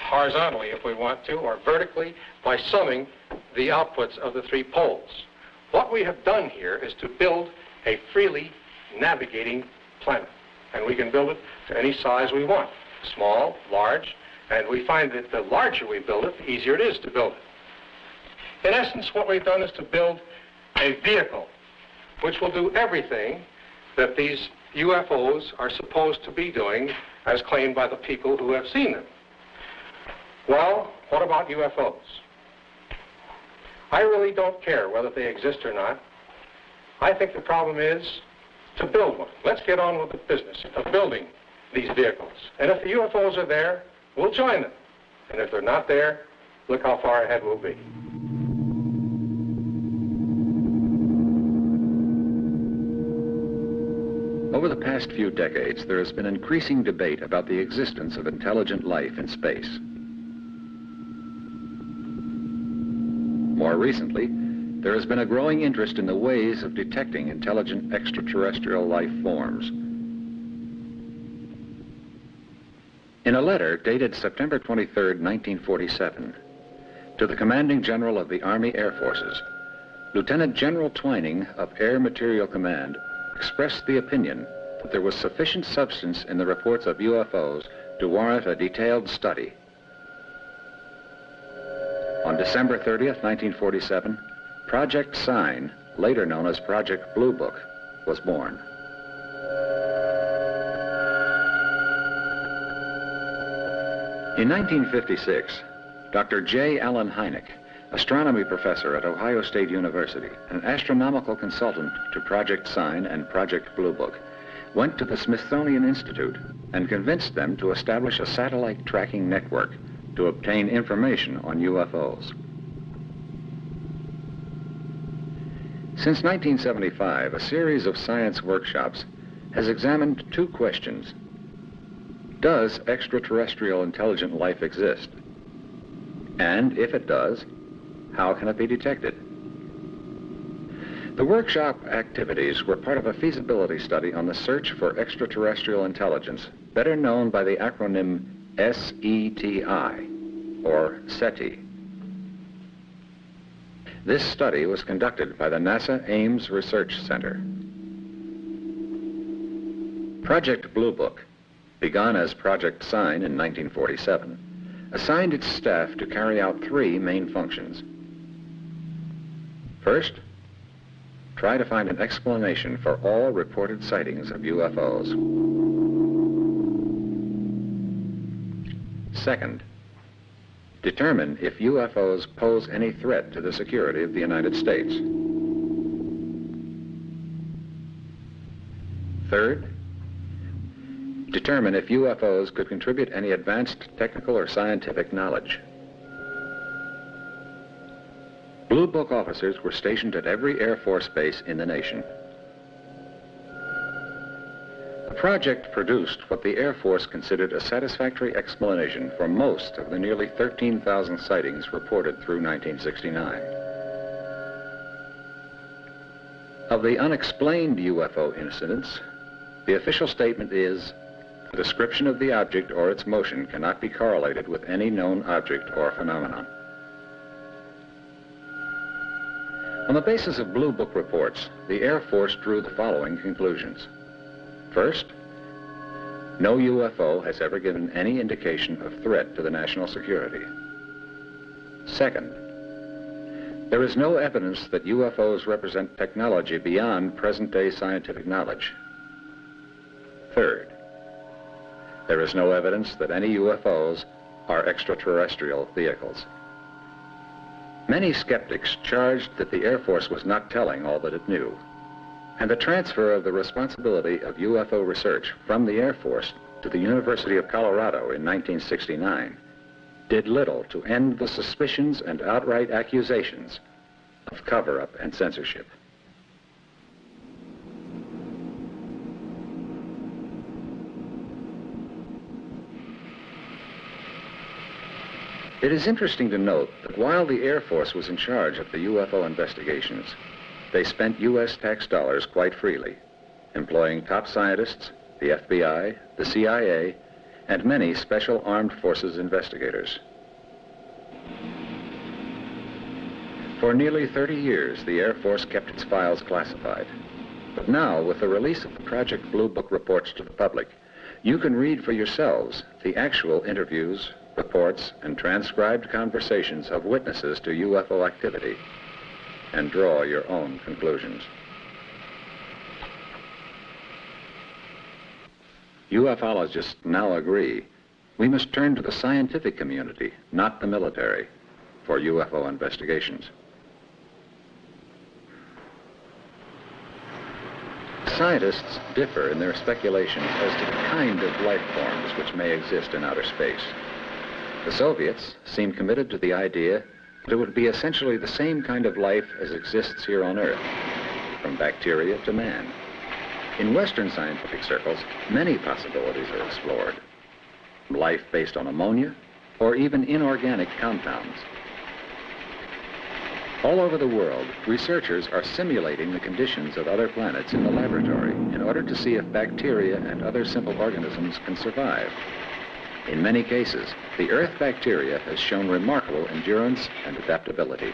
horizontally if we want to, or vertically by summing the outputs of the 3 poles. What we have done here is to build a freely navigating planet, and we can build it to any size we want, small, large, and we find that the larger we build it, the easier it is to build it. In essence, what we've done is to build a vehicle which will do everything that these UFOs are supposed to be doing, as claimed by the people who have seen them. Well, what about UFOs? I really don't care whether they exist or not. I think the problem is to build one. Let's get on with the business of building these vehicles. And if the UFOs are there, we'll join them. And if they're not there, look how far ahead we'll be. Over the past few decades, there has been increasing debate about the existence of intelligent life in space. More recently, there has been a growing interest in the ways of detecting intelligent extraterrestrial life forms. In a letter dated September 23, 1947, to the Commanding General of the Army Air Forces, Lieutenant General Twining of Air Material Command expressed the opinion that there was sufficient substance in the reports of UFOs to warrant a detailed study. On December 30th, 1947, Project Sign, later known as Project Blue Book, was born. In 1956, Dr. J. Allen Hynek, astronomy professor at Ohio State University, an astronomical consultant to Project Sign and Project Blue Book, went to the Smithsonian Institute and convinced them to establish a satellite tracking network to obtain information on UFOs. Since 1975, a series of science workshops has examined 2 questions. Does extraterrestrial intelligent life exist? And if it does, how can it be detected? The workshop activities were part of a feasibility study on the search for extraterrestrial intelligence, better known by the acronym SETI, or SETI. This study was conducted by the NASA Ames Research Center. Project Blue Book, begun as Project Sign in 1947, assigned its staff to carry out 3 main functions. First, try to find an explanation for all reported sightings of UFOs. Second, determine if UFOs pose any threat to the security of the United States. Third, determine if UFOs could contribute any advanced technical or scientific knowledge. Blue Book officers were stationed at every Air Force base in the nation. The project produced what the Air Force considered a satisfactory explanation for most of the nearly 13,000 sightings reported through 1969. Of the unexplained UFO incidents, the official statement is, the description of the object or its motion cannot be correlated with any known object or phenomenon. On the basis of Blue Book reports, the Air Force drew the following conclusions. First, No UFO has ever given any indication of threat to the national security. Second, there is no evidence that UFOs represent technology beyond present-day scientific knowledge. Third, there is no evidence that any UFOs are extraterrestrial vehicles. Many skeptics charged that the Air Force was not telling all that it knew, and the transfer of the responsibility of UFO research from the Air Force to the University of Colorado in 1969 did little to end the suspicions and outright accusations of cover-up and censorship. It is interesting to note that while the Air Force was in charge of the UFO investigations, they spent U.S. tax dollars quite freely, employing top scientists, the FBI, the CIA, and many special armed forces investigators. For nearly 30 years, the Air Force kept its files classified. But now, with the release of the Project Blue Book reports to the public, you can read for yourselves the actual interviews, reports, and transcribed conversations of witnesses to UFO activity and draw your own conclusions. UFOlogists now agree we must turn to the scientific community, not the military, for UFO investigations. Scientists differ in their speculations as to the kind of life forms which may exist in outer space. The Soviets seem committed to the idea that it would be essentially the same kind of life as exists here on Earth, from bacteria to man. In Western scientific circles, many possibilities are explored. Life based on ammonia, or even inorganic compounds. All over the world, researchers are simulating the conditions of other planets in the laboratory in order to see if bacteria and other simple organisms can survive. In many cases, the Earth bacteria has shown remarkable endurance and adaptability.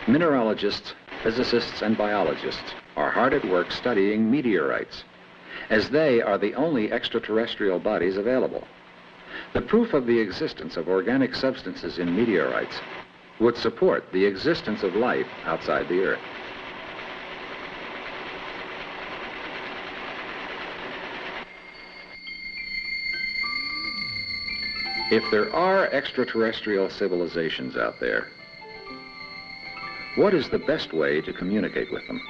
Mineralogists, physicists, and biologists are hard at work studying meteorites, as they are the only extraterrestrial bodies available. The proof of the existence of organic substances in meteorites would support the existence of life outside the Earth. If there are extraterrestrial civilizations out there, what is the best way to communicate with them?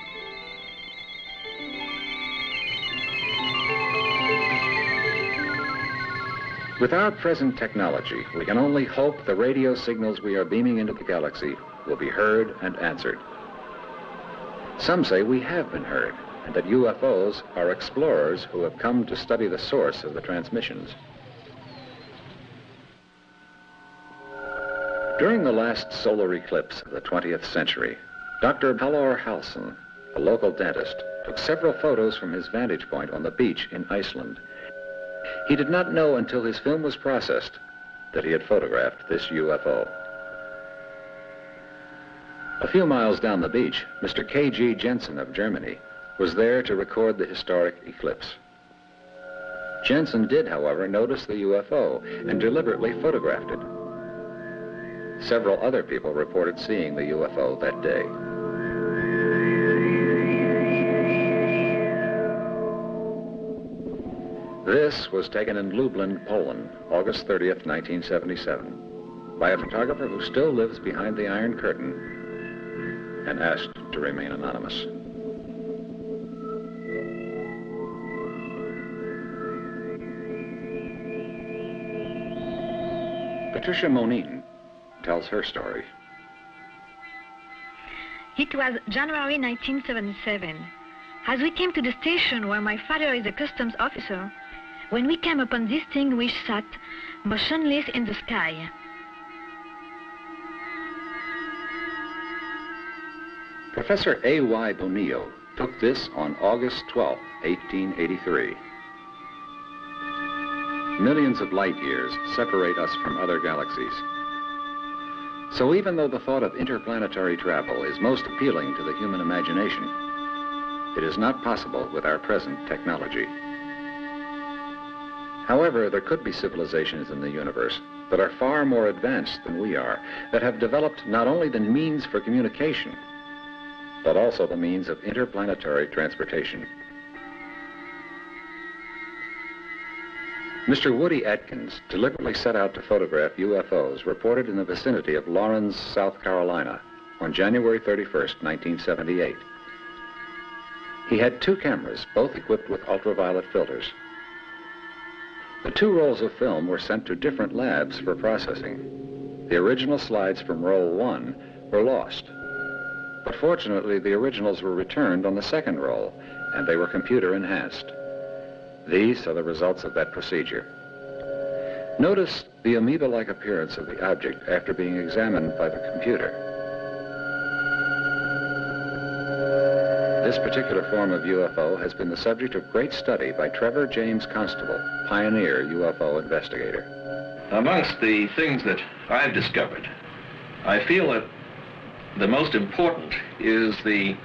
With our present technology, we can only hope the radio signals we are beaming into the galaxy will be heard and answered. Some say we have been heard, and that UFOs are explorers who have come to study the source of the transmissions. During the last solar eclipse of the 20th century, Dr. Halvor Halsson, a local dentist, took several photos from his vantage point on the beach in Iceland. He did not know until his film was processed that he had photographed this UFO. A few miles down the beach, Mr. K.G. Jensen of Germany was there to record the historic eclipse. Jensen did, however, notice the UFO and deliberately photographed it. Several other people reported seeing the UFO that day. This was taken in Lublin, Poland, August 30th, 1977, by a photographer who still lives behind the Iron Curtain and asked to remain anonymous. Patricia Monin tells her story. It was January 1977. As we came to the station where my father is a customs officer, when we came upon this thing which sat motionless in the sky. Professor A.Y. Bonillo took this on August 12, 1883. Millions of light years separate us from other galaxies. So even though the thought of interplanetary travel is most appealing to the human imagination, it is not possible with our present technology. However, there could be civilizations in the universe that are far more advanced than we are, that have developed not only the means for communication, but also the means of interplanetary transportation. Mr. Woody Atkins deliberately set out to photograph UFOs reported in the vicinity of Lawrence, South Carolina on January 31st, 1978. He had 2 cameras, both equipped with ultraviolet filters. The 2 rolls of film were sent to different labs for processing. The original slides from roll 1 were lost. But fortunately, the originals were returned on the second roll, and they were computer enhanced. These are the results of that procedure. Notice the amoeba-like appearance of the object after being examined by the computer. This particular form of UFO has been the subject of great study by Trevor James Constable, pioneer UFO investigator. Amongst the things that I've discovered, I feel that the most important is the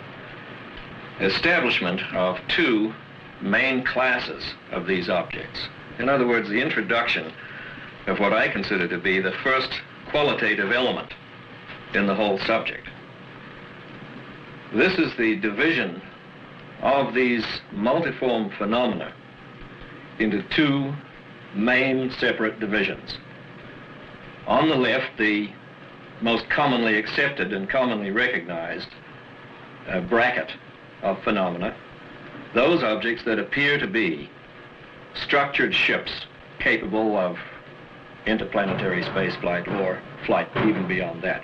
establishment of 2 main classes of these objects. In other words, the introduction of what I consider to be the first qualitative element in the whole subject. This is the division of these multiform phenomena into 2 main separate divisions. On the left, the most commonly accepted and commonly recognized bracket of phenomena, those objects that appear to be structured ships capable of interplanetary space flight or flight even beyond that.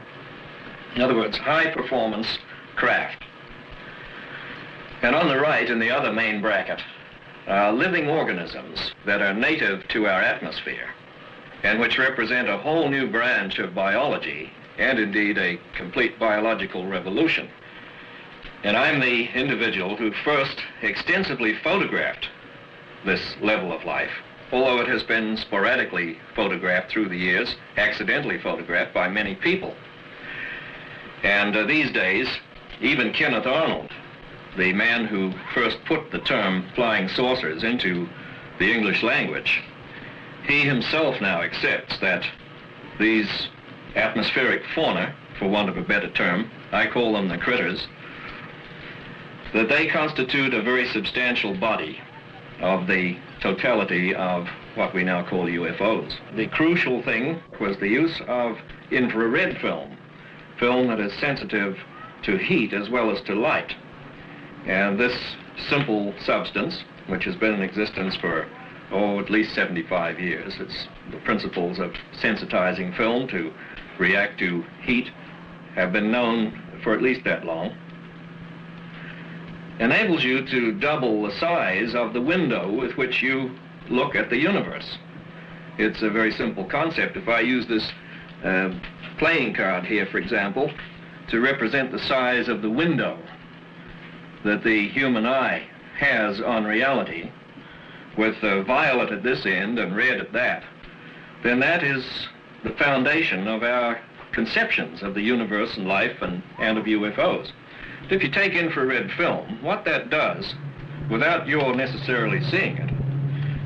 In other words, high-performance craft. And on the right, in the other main bracket, are living organisms that are native to our atmosphere and which represent a whole new branch of biology and indeed a complete biological revolution. And I'm the individual who first extensively photographed this level of life, although it has been sporadically photographed through the years, accidentally photographed by many people. And these days, even Kenneth Arnold, the man who first put the term flying saucers into the English language, he himself now accepts that these atmospheric fauna, for want of a better term, I call them the critters, that they constitute a very substantial body of the totality of what we now call UFOs. The crucial thing was the use of infrared film that is sensitive to heat as well as to light. And this simple substance, which has been in existence for, at least 75 years, it's the principles of sensitizing film to react to heat have been known for at least that long, enables you to double the size of the window with which you look at the universe. It's a very simple concept. If I use this playing card here, for example, to represent the size of the window that the human eye has on reality, with violet at this end and red at that, then that is the foundation of our conceptions of the universe and life and of UFOs. If you take infrared film, what that does, without your necessarily seeing it,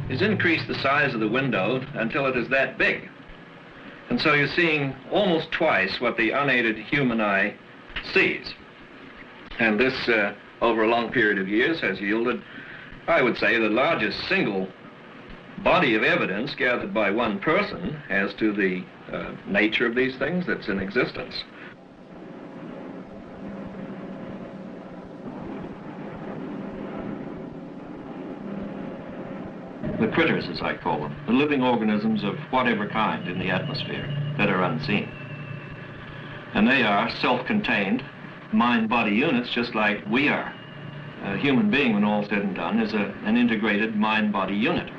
is increase the size of the window until it is that big. And so you're seeing almost twice what the unaided human eye sees. And this, over a long period of years, has yielded, I would say, the largest single body of evidence gathered by one person as to the nature of these things that's in existence. The critters, as I call them, the living organisms of whatever kind in the atmosphere that are unseen. And they are self-contained mind-body units just like we are. A human being, when all said and done, is an integrated mind-body unit.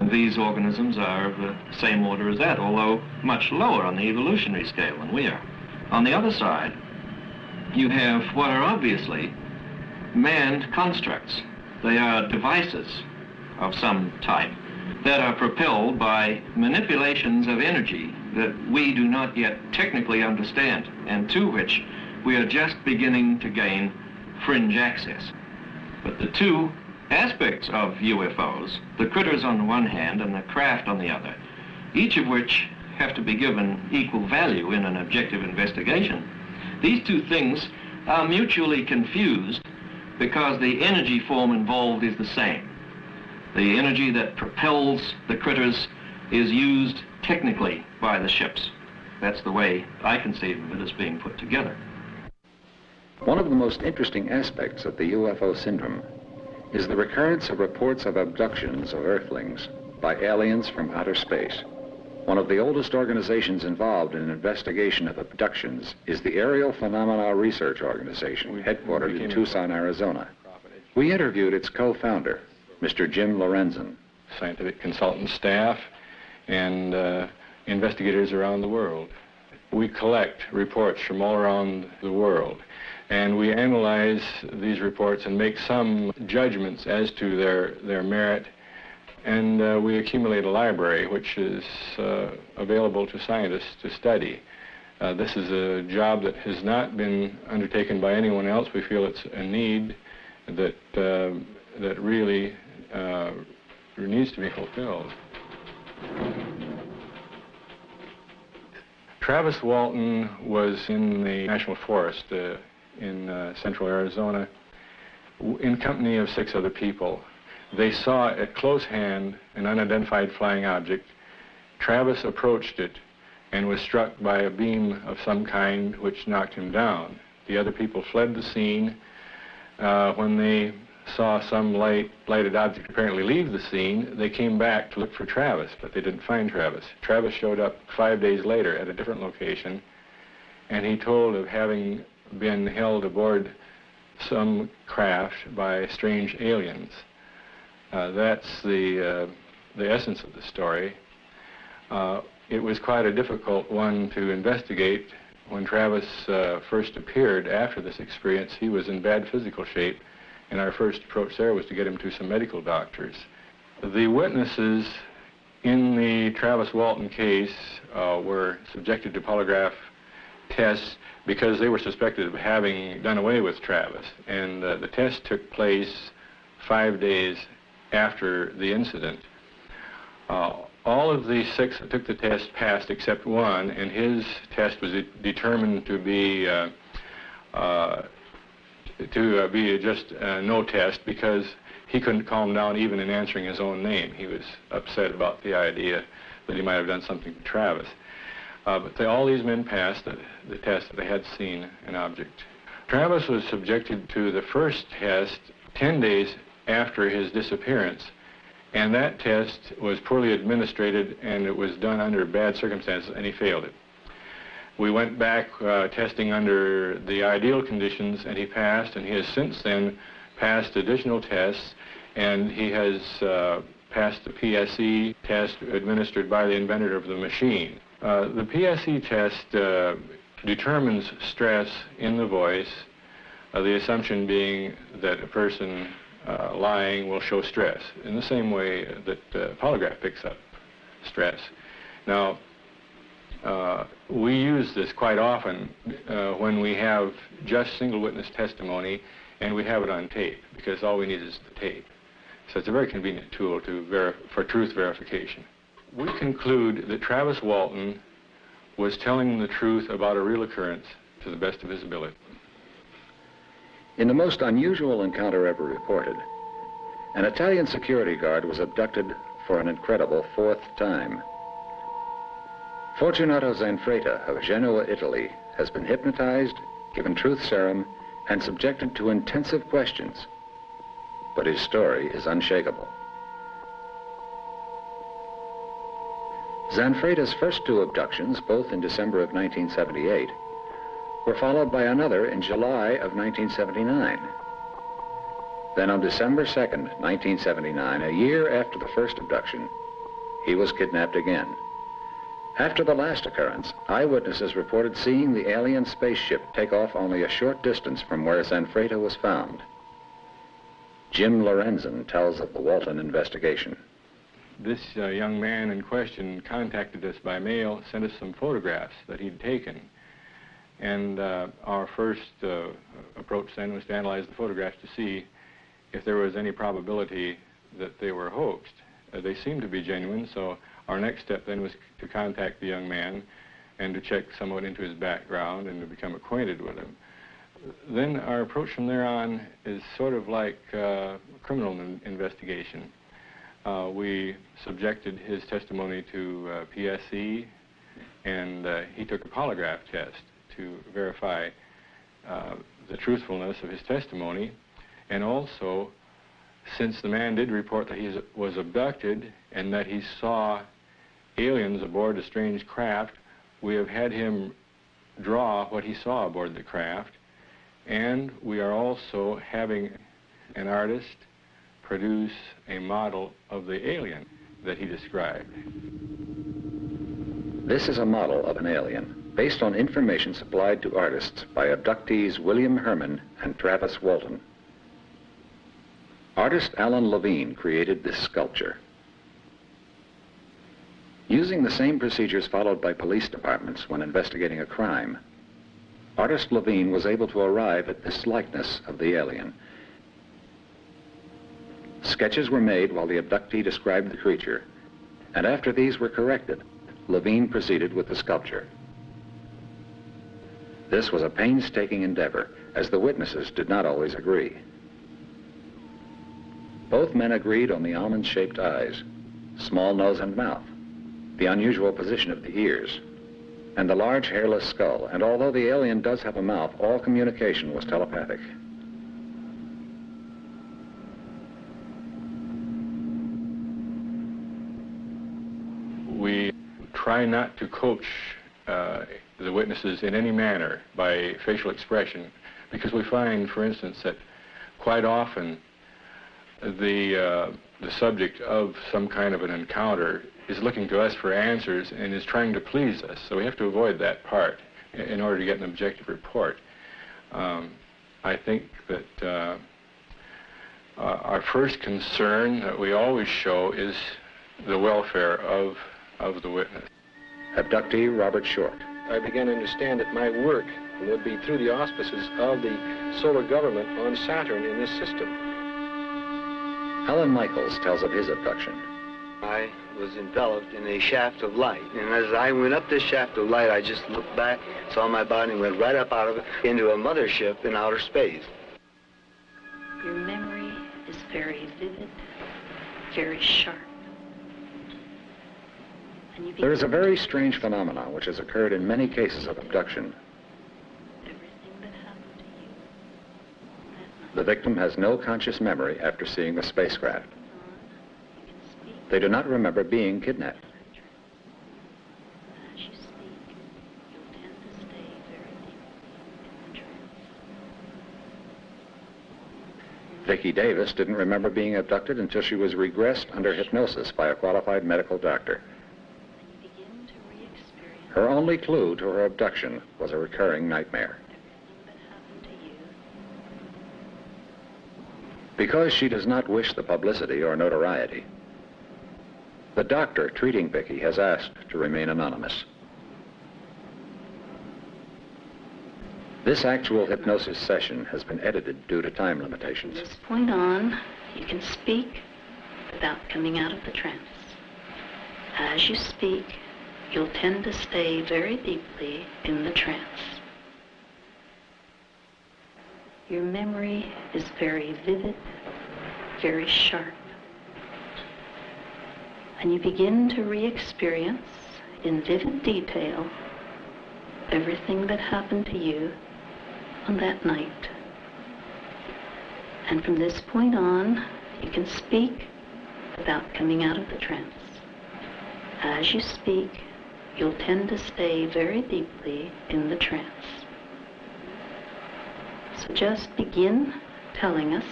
And these organisms are of the same order as that, although much lower on the evolutionary scale than we are. On the other side, you have what are obviously manned constructs. They are devices of some type that are propelled by manipulations of energy that we do not yet technically understand, and to which we are just beginning to gain fringe access. But the 2 aspects of UFOs, the critters on the one hand and the craft on the other, each of which have to be given equal value in an objective investigation. These two things are mutually confused because the energy form involved is the same. The energy that propels the critters is used technically by the ships. That's the way I conceive of it as being put together. One of the most interesting aspects of the UFO syndrome is the recurrence of reports of abductions of Earthlings by aliens from outer space. One of the oldest organizations involved in an investigation of abductions is the Aerial Phenomena Research Organization, headquartered in Tucson, Arizona. We interviewed its co-founder, Mr. Jim Lorenzen. Scientific consultant staff and investigators around the world. We collect reports from all around the world, and we analyze these reports and make some judgments as to their merit, and we accumulate a library which is available to scientists to study. This is a job that has not been undertaken by anyone else. We feel it's a need that really needs to be fulfilled. Travis Walton was in the National Forest in central Arizona in company of 6 other people. They saw at close hand an unidentified flying object. Travis approached it and was struck by a beam of some kind which knocked him down. The other people fled the scene. When they saw some lighted object apparently leave the scene, they came back to look for Travis, but they didn't find Travis. Travis showed up 5 days later at a different location, and he told of having been held aboard some craft by strange aliens. That's the essence of the story. It was quite a difficult one to investigate. When Travis first appeared after this experience, he was in bad physical shape, and our first approach there was to get him to some medical doctors. The witnesses in the Travis Walton case were subjected to polygraph tests because they were suspected of having done away with Travis, and the test took place 5 days after the incident. All of the 6 that took the test passed except one, and his test was determined to be just no test because he couldn't calm down even in answering his own name. He was upset about the idea that he might have done something to Travis. But all these men passed the test that they had seen an object. Travis was subjected to the first test 10 days after his disappearance, and that test was poorly administered, and it was done under bad circumstances, and he failed it. We went back testing under the ideal conditions, and he passed, and he has since then passed additional tests, and he has passed the PSE test administered by the inventor of the machine. The PSE test determines stress in the voice, the assumption being that a person lying will show stress in the same way that polygraph picks up stress. Now, we use this quite often when we have just single witness testimony and we have it on tape, because all we need is the tape. So it's a very convenient tool for truth verification. We conclude that Travis Walton was telling the truth about a real occurrence to the best of his ability. In the most unusual encounter ever reported, an Italian security guard was abducted for an incredible 4th time. Fortunato Zanfretta of Genoa, Italy, has been hypnotized, given truth serum, and subjected to intensive questions. But his story is unshakable. Zanfretta's first 2 abductions, both in December of 1978, were followed by another in July of 1979. Then on December 2nd, 1979, a year after the first abduction, he was kidnapped again. After the last occurrence, eyewitnesses reported seeing the alien spaceship take off only a short distance from where Zanfretta was found. Jim Lorenzen tells of the Walton investigation. This young man in question contacted us by mail, sent us some photographs that he'd taken. And our first approach then was to analyze the photographs to see if there was any probability that they were hoaxed. They seemed to be genuine, so our next step then was to contact the young man and to check somewhat into his background and to become acquainted with him. Then our approach from there on is sort of like criminal investigation. We subjected his testimony to PSE, and he took a polygraph test to verify the truthfulness of his testimony. And also, since the man did report that he was abducted and that he saw aliens aboard a strange craft, we have had him draw what he saw aboard the craft, and we are also having an artist produce a model of the alien that he described. This is a model of an alien based on information supplied to artists by abductees William Herman and Travis Walton. Artist Alan Levine created this sculpture. Using the same procedures followed by police departments when investigating a crime, artist Levine was able to arrive at this likeness of the alien. Sketches were made while the abductee described the creature, and after these were corrected, Levine proceeded with the sculpture. This was a painstaking endeavor, as the witnesses did not always agree. Both men agreed on the almond-shaped eyes, small nose and mouth, the unusual position of the ears, and the large hairless skull. And although the alien does have a mouth, all communication was telepathic. We try not to coach the witnesses in any manner by facial expression, because we find, for instance, that quite often the subject of some kind of an encounter is looking to us for answers and is trying to please us. So we have to avoid that part in order to get an objective report. I think that our first concern that we always show is the welfare of the witness. Abductee Robert Short. I began to understand that my work would be through the auspices of the solar government on Saturn in this system. Alan Michaels tells of his abduction. I was enveloped in a shaft of light, and as I went up this shaft of light, I just looked back, saw my body, and went right up out of it into a mothership in outer space. Your memory is very vivid, very sharp. There is a very strange phenomenon which has occurred in many cases of abduction. The victim has no conscious memory after seeing the spacecraft. They do not remember being kidnapped. Vicki Davis didn't remember being abducted until she was regressed under hypnosis by a qualified medical doctor. Her only clue to her abduction was a recurring nightmare. Because she does not wish the publicity or notoriety, the doctor treating Vicki has asked to remain anonymous. This actual hypnosis session has been edited due to time limitations. From this point on, you can speak without coming out of the trance. As you speak, you'll tend to stay very deeply in the trance. Your memory is very vivid, very sharp. And you begin to re-experience in vivid detail everything that happened to you on that night. And from this point on, you can speak without coming out of the trance. As you speak, you'll tend to stay very deeply in the trance. So just begin telling us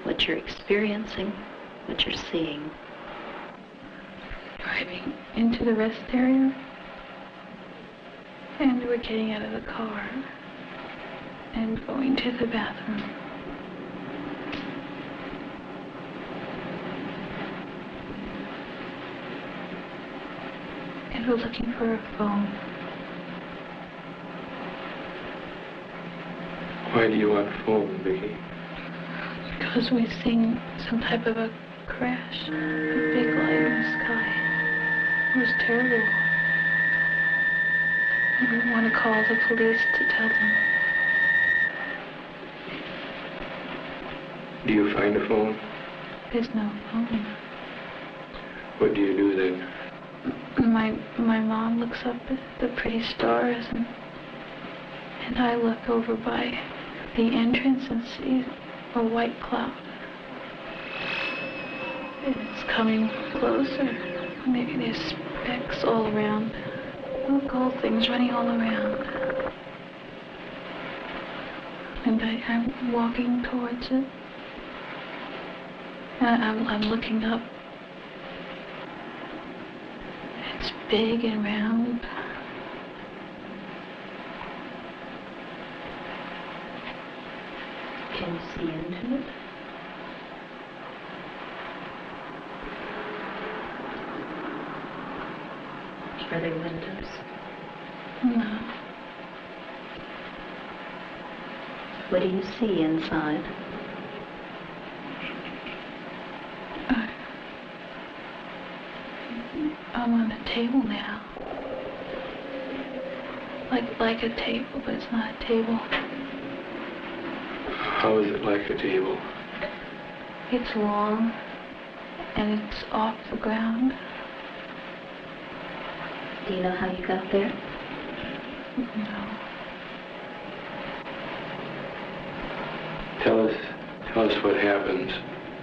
what you're experiencing, what you're seeing. Driving into the rest area, and we're getting out of the car and going to the bathroom. And we're looking for a phone. Why do you want a phone, Vicki? Because because we've seen some type of a crash, a big light in the sky. It was terrible. We want to call the police to tell them. Do you find a phone? There's no phone. What do you do then? My mom looks up at the pretty stars, and I look over by the entrance and see a white cloud. It's coming closer. Maybe there's specks all around. Little gold things running all around. And I'm walking towards it. I'm looking up. It's big and round. Can you see into it? Are there windows? No. What do you see inside? I'm on a table now. Like a table, but it's not a table. How is it like a table? It's long, and it's off the ground. Do you know how you got there? No. Tell us what happens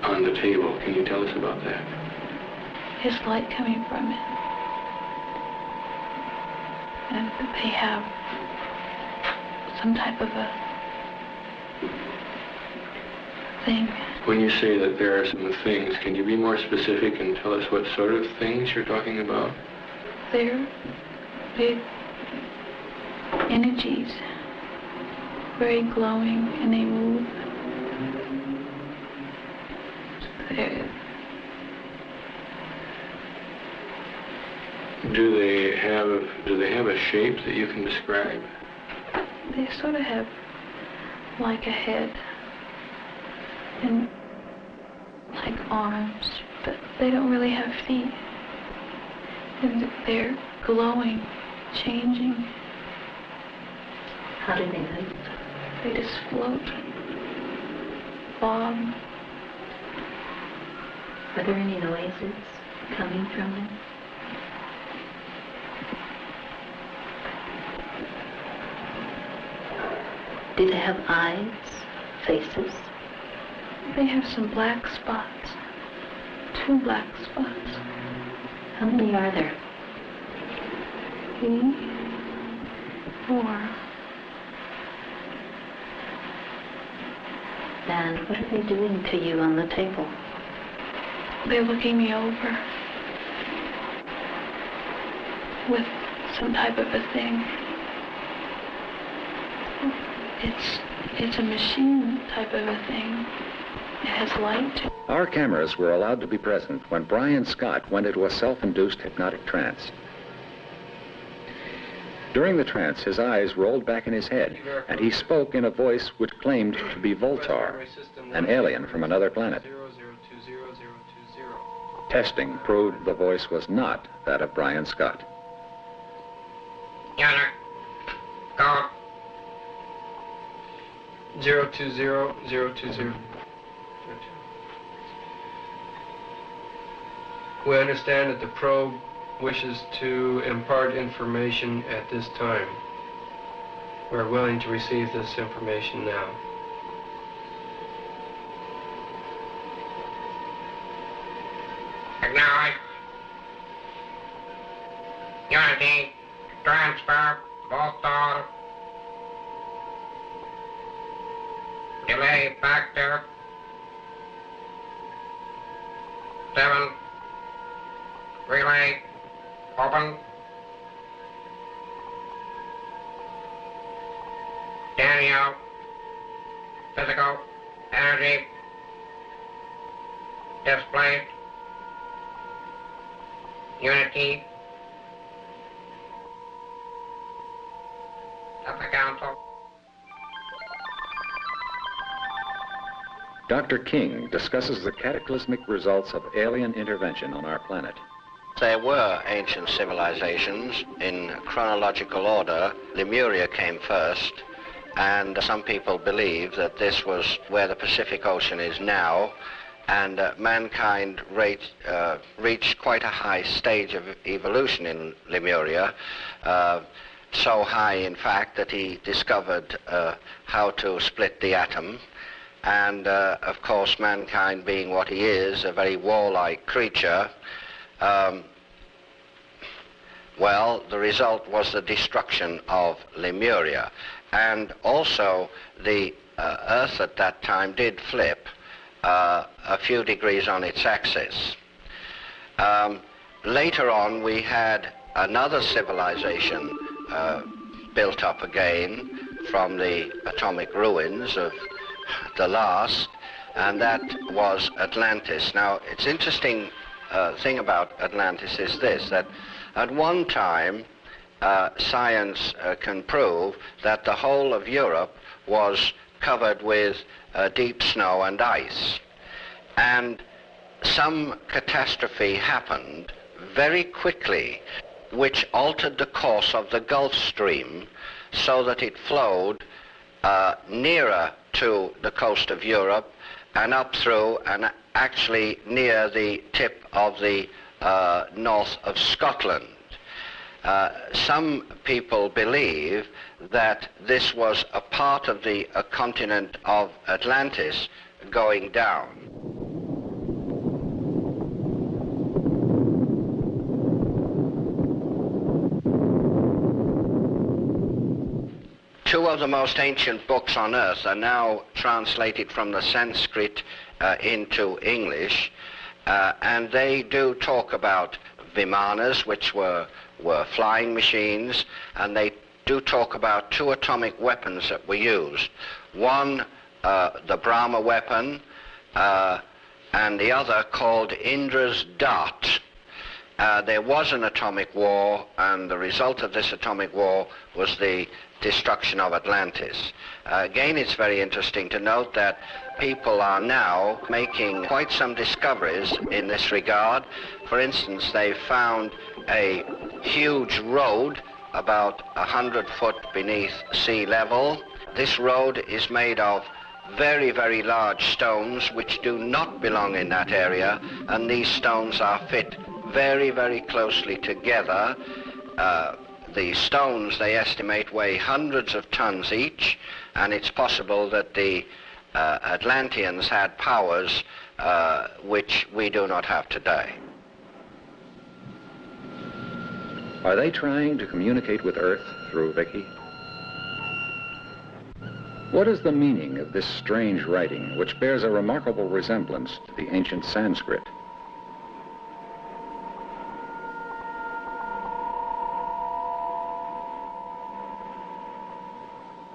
on the table. Can you tell us about that? There's light coming from it. And they have some type of a thing. When you say that there are some things, can you be more specific and tell us what sort of things you're talking about? They're big energies, very glowing, and they move. Do they have a shape that you can describe? They sort of have like a head and like arms, but they don't really have feet. And they're glowing, changing. How do they move? They just float, bob. Are there any noises coming from them? Do they have eyes, faces? They have some black spots, 2 black spots. How many are there? 3, 4. And what are they doing to you on the table? They're looking me over with some type of a thing. It's a machine type of a thing. It has light. Our cameras were allowed to be present when Brian Scott went into a self-induced hypnotic trance. During the trance, his eyes rolled back in his head, and he spoke in a voice which claimed to be Voltar, an alien from another planet. Testing proved the voice was not that of Brian Scott. Yana, go. 020-020. We understand that the probe wishes to impart information at this time. We're willing to receive this information now. Acknowledge. Unity, transfer, Voltar. Delay factor 7. Relay open. Daniel, physical energy displaced. Unity of the council. Dr. King discusses the cataclysmic results of alien intervention on our planet. There were ancient civilizations in chronological order. Lemuria came first, and some people believe that this was where the Pacific Ocean is now, and mankind reached quite a high stage of evolution in Lemuria, so high, in fact, that he discovered how to split the atom. And, of course, mankind being what he is, a very warlike creature, well, the result was the destruction of Lemuria. And also, the Earth at that time did flip a few degrees on its axis. Later on, we had another civilization built up again from the atomic ruins of the last, and that was Atlantis. Now, it's interesting thing about Atlantis is this, that at one time, science can prove that the whole of Europe was covered with deep snow and ice. And some catastrophe happened very quickly, which altered the course of the Gulf Stream so that it flowed nearer to the coast of Europe and up through and actually near the tip of the north of Scotland. Some people believe that this was a part of the continent of Atlantis going down. Two of the most ancient books on Earth are now translated from the Sanskrit into English, and they do talk about Vimanas, which were flying machines, and they do talk about two atomic weapons that were used. One, the Brahma weapon, and the other called Indra's dart. There was an atomic war, and the result of this atomic war was the destruction of Atlantis. Again, it's very interesting to note that people are now making quite some discoveries in this regard. For instance, they found a huge road about 100 foot beneath sea level. This road is made of very, very large stones which do not belong in that area, and these stones are fit very, very closely together. The stones, they estimate, weigh hundreds of tons each, and it's possible that the Atlanteans had powers which we do not have today. Are they trying to communicate with Earth through Vicky? What is the meaning of this strange writing, which bears a remarkable resemblance to the ancient Sanskrit?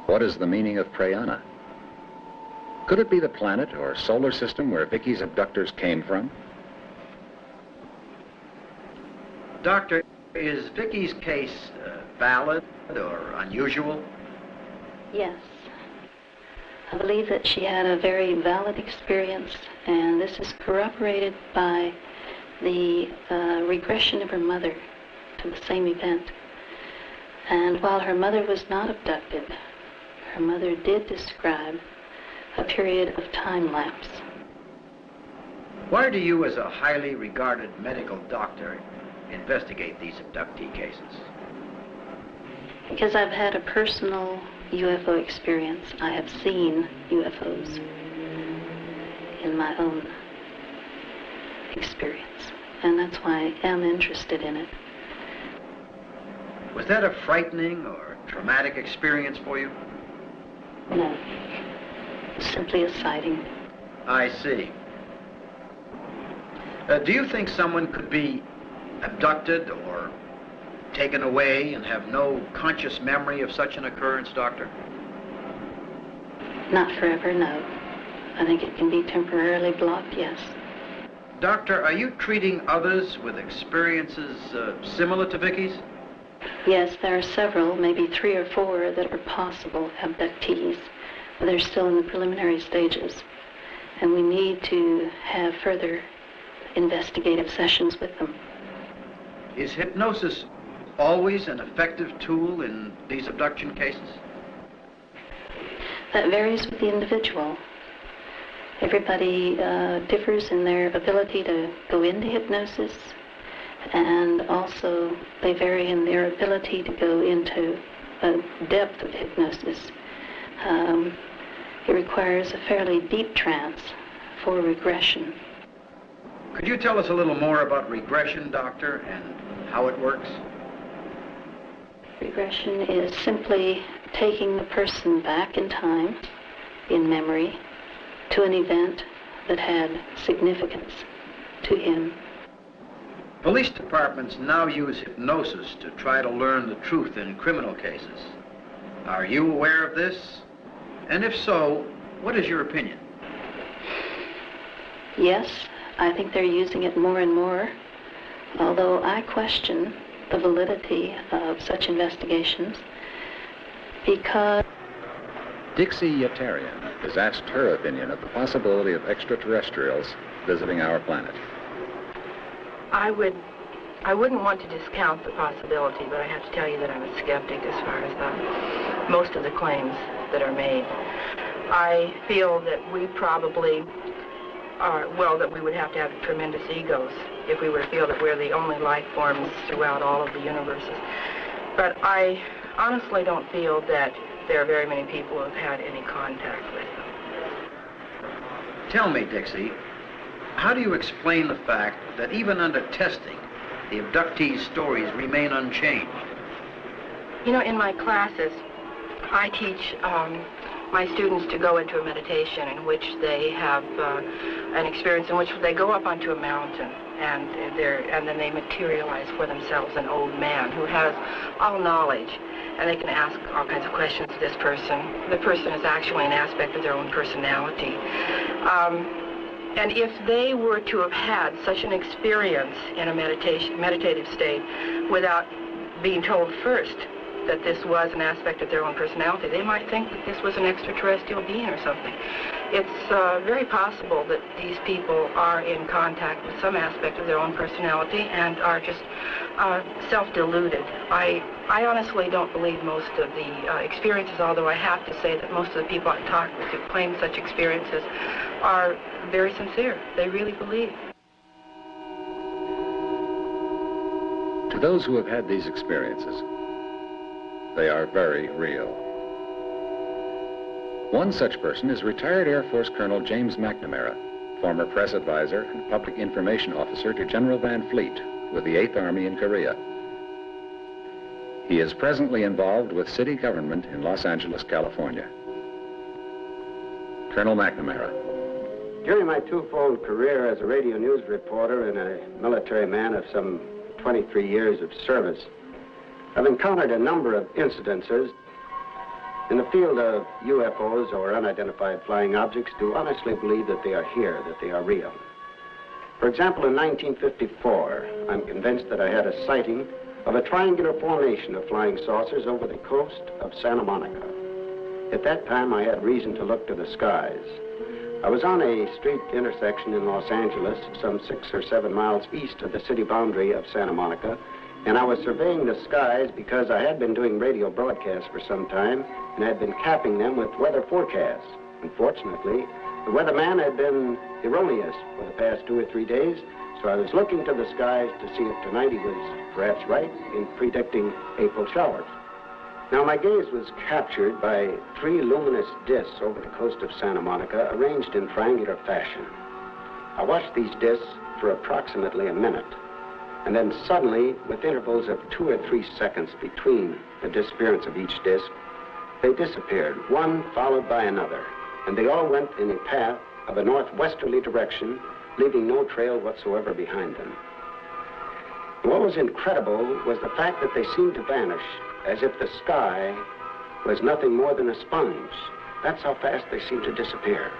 What is the meaning of Prayana? Could it be the planet or solar system where Vicky's abductors came from? Doctor, is Vicky's case valid or unusual? Yes. I believe that she had a very valid experience, and this is corroborated by the regression of her mother to the same event. And while her mother was not abducted, her mother did describe a period of time lapse. Why do you, as a highly regarded medical doctor, investigate these abductee cases? Because I've had a personal UFO experience. I have seen UFOs in my own experience, and that's why I am interested in it. Was that a frightening or traumatic experience for you? No, simply a sighting. I see. Do you think someone could be abducted or taken away and have no conscious memory of such an occurrence, Doctor? Not forever, no. I think it can be temporarily blocked, yes. Doctor, are you treating others with experiences similar to Vicky's? Yes, there are several, maybe 3 or 4 that are possible abductees, but they're still in the preliminary stages. and we need to have further investigative sessions with them. Is hypnosis always an effective tool in these abduction cases? That varies with the individual. Everybody differs in their ability to go into hypnosis, and also they vary in their ability to go into a depth of hypnosis. It requires a fairly deep trance for regression. Could you tell us a little more about regression, Doctor, and how it works? Regression is simply taking the person back in time, in memory, to an event that had significance to him. Police departments now use hypnosis to try to learn the truth in criminal cases. Are you aware of this? And if so, what is your opinion? Yes, I think they're using it more and more, although I question the validity of such investigations because... Dixie Yetarian has asked her opinion of the possibility of extraterrestrials visiting our planet. I wouldn't want to discount the possibility, but I have to tell you that I'm a skeptic as far as most of the claims that are made. I feel that we probably are, well, that we would have to have tremendous egos if we were to feel that we're the only life forms throughout all of the universes. But I honestly don't feel that there are very many people who have had any contact with them. Tell me, Dixie, how do you explain the fact that even under testing, the abductees' stories remain unchanged? You know, in my classes, I teach my students to go into a meditation in which they have an experience in which they go up onto a mountain and then they materialize for themselves an old man who has all knowledge, and they can ask all kinds of questions to this person. The person is actually an aspect of their own personality. And if they were to have had such an experience in a meditative state without being told first that this was an aspect of their own personality, they might think that this was an extraterrestrial being or something. It's very possible that these people are in contact with some aspect of their own personality and are just self-deluded. I honestly don't believe most of the experiences, although I have to say that most of the people I talk with who claim such experiences are very sincere. They really believe. To those who have had these experiences, they are very real. One such person is retired Air Force Colonel James McNamara, former press advisor and public information officer to General Van Fleet with the 8th Army in Korea. He is presently involved with city government in Los Angeles, California. Colonel McNamara. During my twofold career as a radio news reporter and a military man of some 23 years of service, I've encountered a number of incidences in the field of UFOs, or unidentified flying objects, to honestly believe that they are here, that they are real. For example, in 1954, I'm convinced that I had a sighting of a triangular formation of flying saucers over the coast of Santa Monica. At that time, I had reason to look to the skies. I was on a street intersection in Los Angeles, some 6 or 7 miles east of the city boundary of Santa Monica, and I was surveying the skies because I had been doing radio broadcasts for some time and had been capping them with weather forecasts. Unfortunately, the weatherman had been erroneous for the past 2 or 3 days, so I was looking to the skies to see if tonight he was perhaps right in predicting April showers. Now, my gaze was captured by 3 luminous discs over the coast of Santa Monica, arranged in triangular fashion. I watched these discs for approximately a minute. And then suddenly, with intervals of 2 or 3 seconds between the disappearance of each disc, they disappeared, one followed by another, and they all went in a path of a northwesterly direction, leaving no trail whatsoever behind them. What was incredible was the fact that they seemed to vanish as if the sky was nothing more than a sponge. That's how fast they seemed to disappear.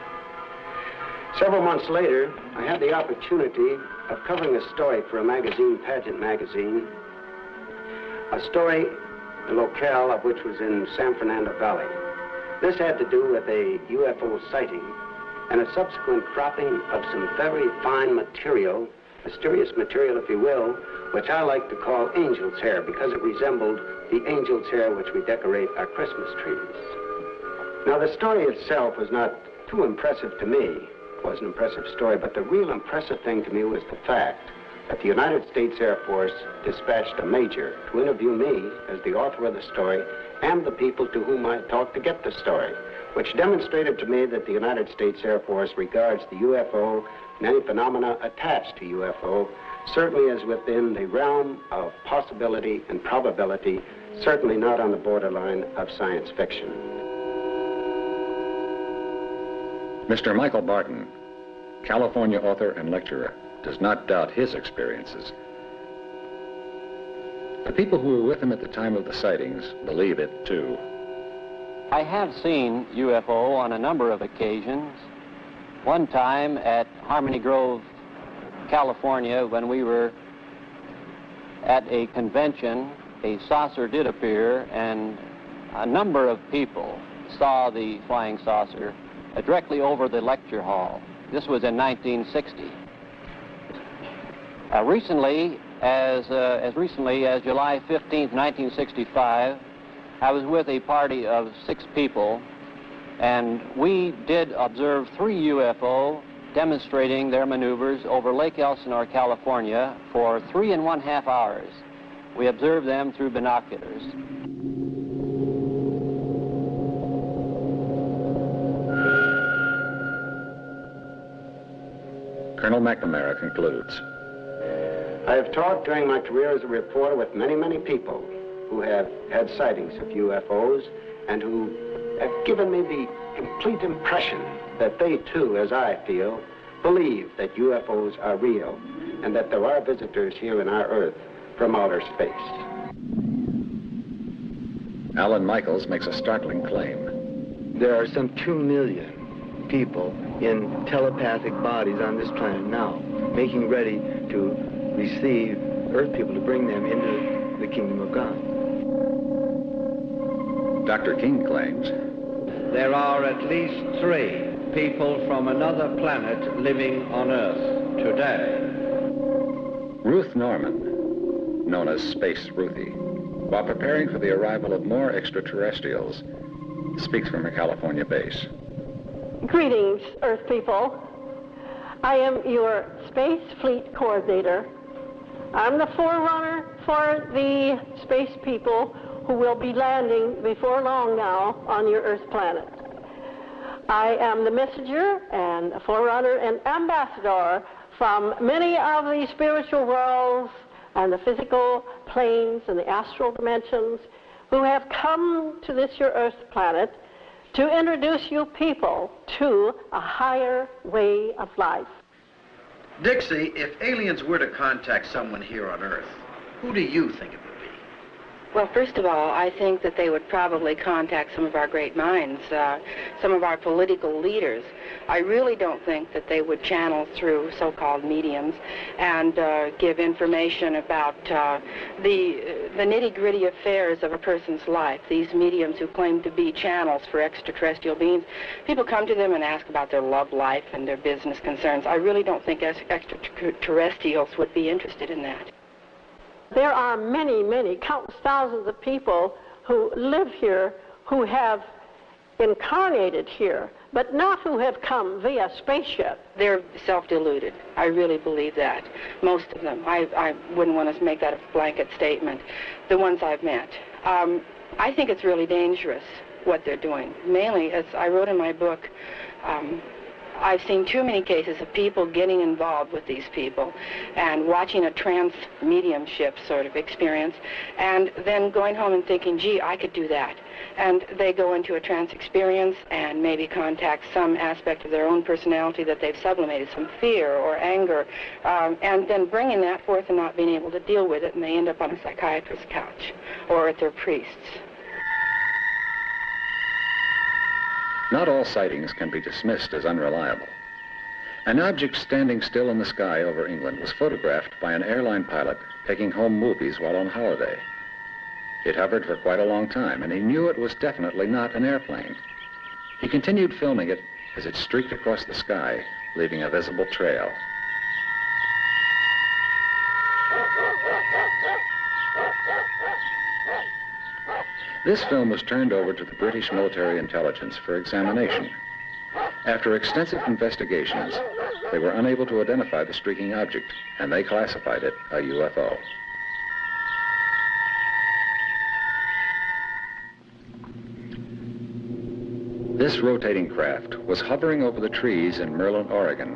Several months later, I had the opportunity of covering a story for a magazine, Pageant Magazine, a story, the locale of which was in San Fernando Valley. This had to do with a UFO sighting and a subsequent cropping of some very fine material, mysterious material if you will, which I like to call angel's hair because it resembled the angel's hair which we decorate our Christmas trees. Now the story itself was not too impressive to me. It was an impressive story, but the real impressive thing to me was the fact that the United States Air Force dispatched a major to interview me as the author of the story and the people to whom I talked to get the story, which demonstrated to me that the United States Air Force regards the UFO and any phenomena attached to UFO certainly as within the realm of possibility and probability, certainly not on the borderline of science fiction. Mr. Michael Barton, California author and lecturer, does not doubt his experiences. The people who were with him at the time of the sightings believe it too. I have seen UFO on a number of occasions. One time at Harmony Grove, California, when we were at a convention, a saucer did appear, and a number of people saw the flying saucer directly over the lecture hall. This was in 1960. Recently, as recently as July 15th, 1965, I was with a party of 6 people, and we did observe 3 UFO demonstrating their maneuvers over Lake Elsinore, California, for 3.5 hours. We observed them through binoculars. Colonel McNamara concludes. I have talked during my career as a reporter with many, many people who have had sightings of UFOs and who have given me the complete impression that they too, as I feel, believe that UFOs are real and that there are visitors here in our Earth from outer space. Alan Michaels makes a startling claim. There are some 2 million people in telepathic bodies on this planet now, making ready to receive Earth people to bring them into the kingdom of God. Dr. King claims there are at least 3 people from another planet living on Earth today. Ruth Norman, known as Space Ruthie, while preparing for the arrival of more extraterrestrials, speaks from her California base. Greetings, Earth people. I am your Space Fleet Coordinator. I'm the forerunner for the space people who will be landing before long now on your Earth planet. I am the messenger and forerunner and ambassador from many of the spiritual worlds and the physical planes and the astral dimensions who have come to this your Earth planet to introduce you people to a higher way of life. Dixie, if aliens were to contact someone here on Earth, who do you think it would be? Well, first of all, I think that they would probably contact some of our great minds, some of our political leaders. I really don't think that they would channel through so-called mediums and give information about the nitty-gritty affairs of a person's life. These mediums who claim to be channels for extraterrestrial beings, people come to them and ask about their love life and their business concerns. I really don't think extraterrestrials would be interested in that. There are many, many, countless thousands of people who live here, who have incarnated here, but not who have come via spaceship. They're self-deluded. I really believe that. Most of them. I wouldn't want to make that a blanket statement. The ones I've met. I think it's really dangerous what they're doing. Mainly, as I wrote in my book, I've seen too many cases of people getting involved with these people and watching a trance mediumship sort of experience and then going home and thinking, gee, I could do that. And they go into a trance experience and maybe contact some aspect of their own personality that they've sublimated, some fear or anger, and then bringing that forth and not being able to deal with it, and they end up on a psychiatrist's couch or at their priest's. Not all sightings can be dismissed as unreliable. An object standing still in the sky over England was photographed by an airline pilot taking home movies while on holiday. It hovered for quite a long time, and he knew it was definitely not an airplane. He continued filming it as it streaked across the sky, leaving a visible trail. This film was turned over to the British military intelligence for examination. After extensive investigations, they were unable to identify the streaking object, and they classified it a UFO. This rotating craft was hovering over the trees in Merlin, Oregon,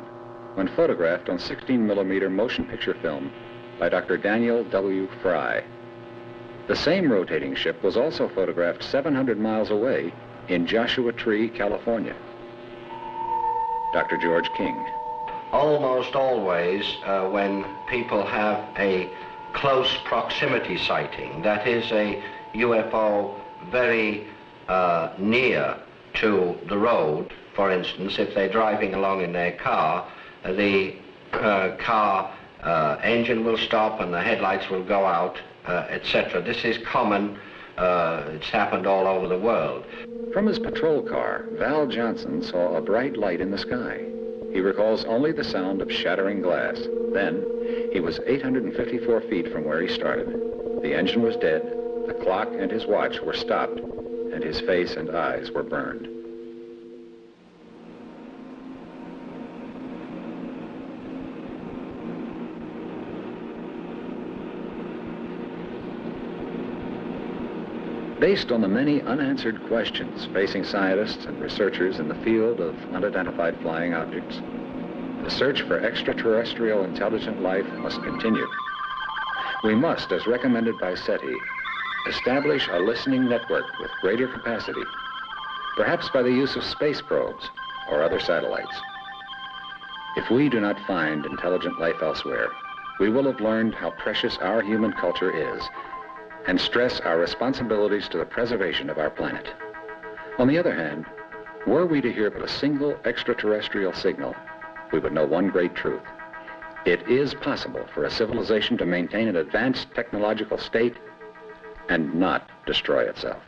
when photographed on 16mm motion picture film by Dr. Daniel W. Fry. The same rotating ship was also photographed 700 miles away in Joshua Tree, California. Dr. George King. Almost always when people have a close proximity sighting, that is a UFO very near to the road, for instance, if they're driving along in their car, the car engine will stop and the headlights will go out, etc. This is common. It's happened all over the world. From his patrol car, Val Johnson saw a bright light in the sky. He recalls only the sound of shattering glass. Then, he was 854 feet from where he started. The engine was dead, the clock and his watch were stopped, and his face and eyes were burned. Based on the many unanswered questions facing scientists and researchers in the field of unidentified flying objects, the search for extraterrestrial intelligent life must continue. We must, as recommended by SETI, establish a listening network with greater capacity, perhaps by the use of space probes or other satellites. If we do not find intelligent life elsewhere, we will have learned how precious our human culture is and stress our responsibilities to the preservation of our planet. On the other hand, were we to hear but a single extraterrestrial signal, we would know one great truth. It is possible for a civilization to maintain an advanced technological state and not destroy itself.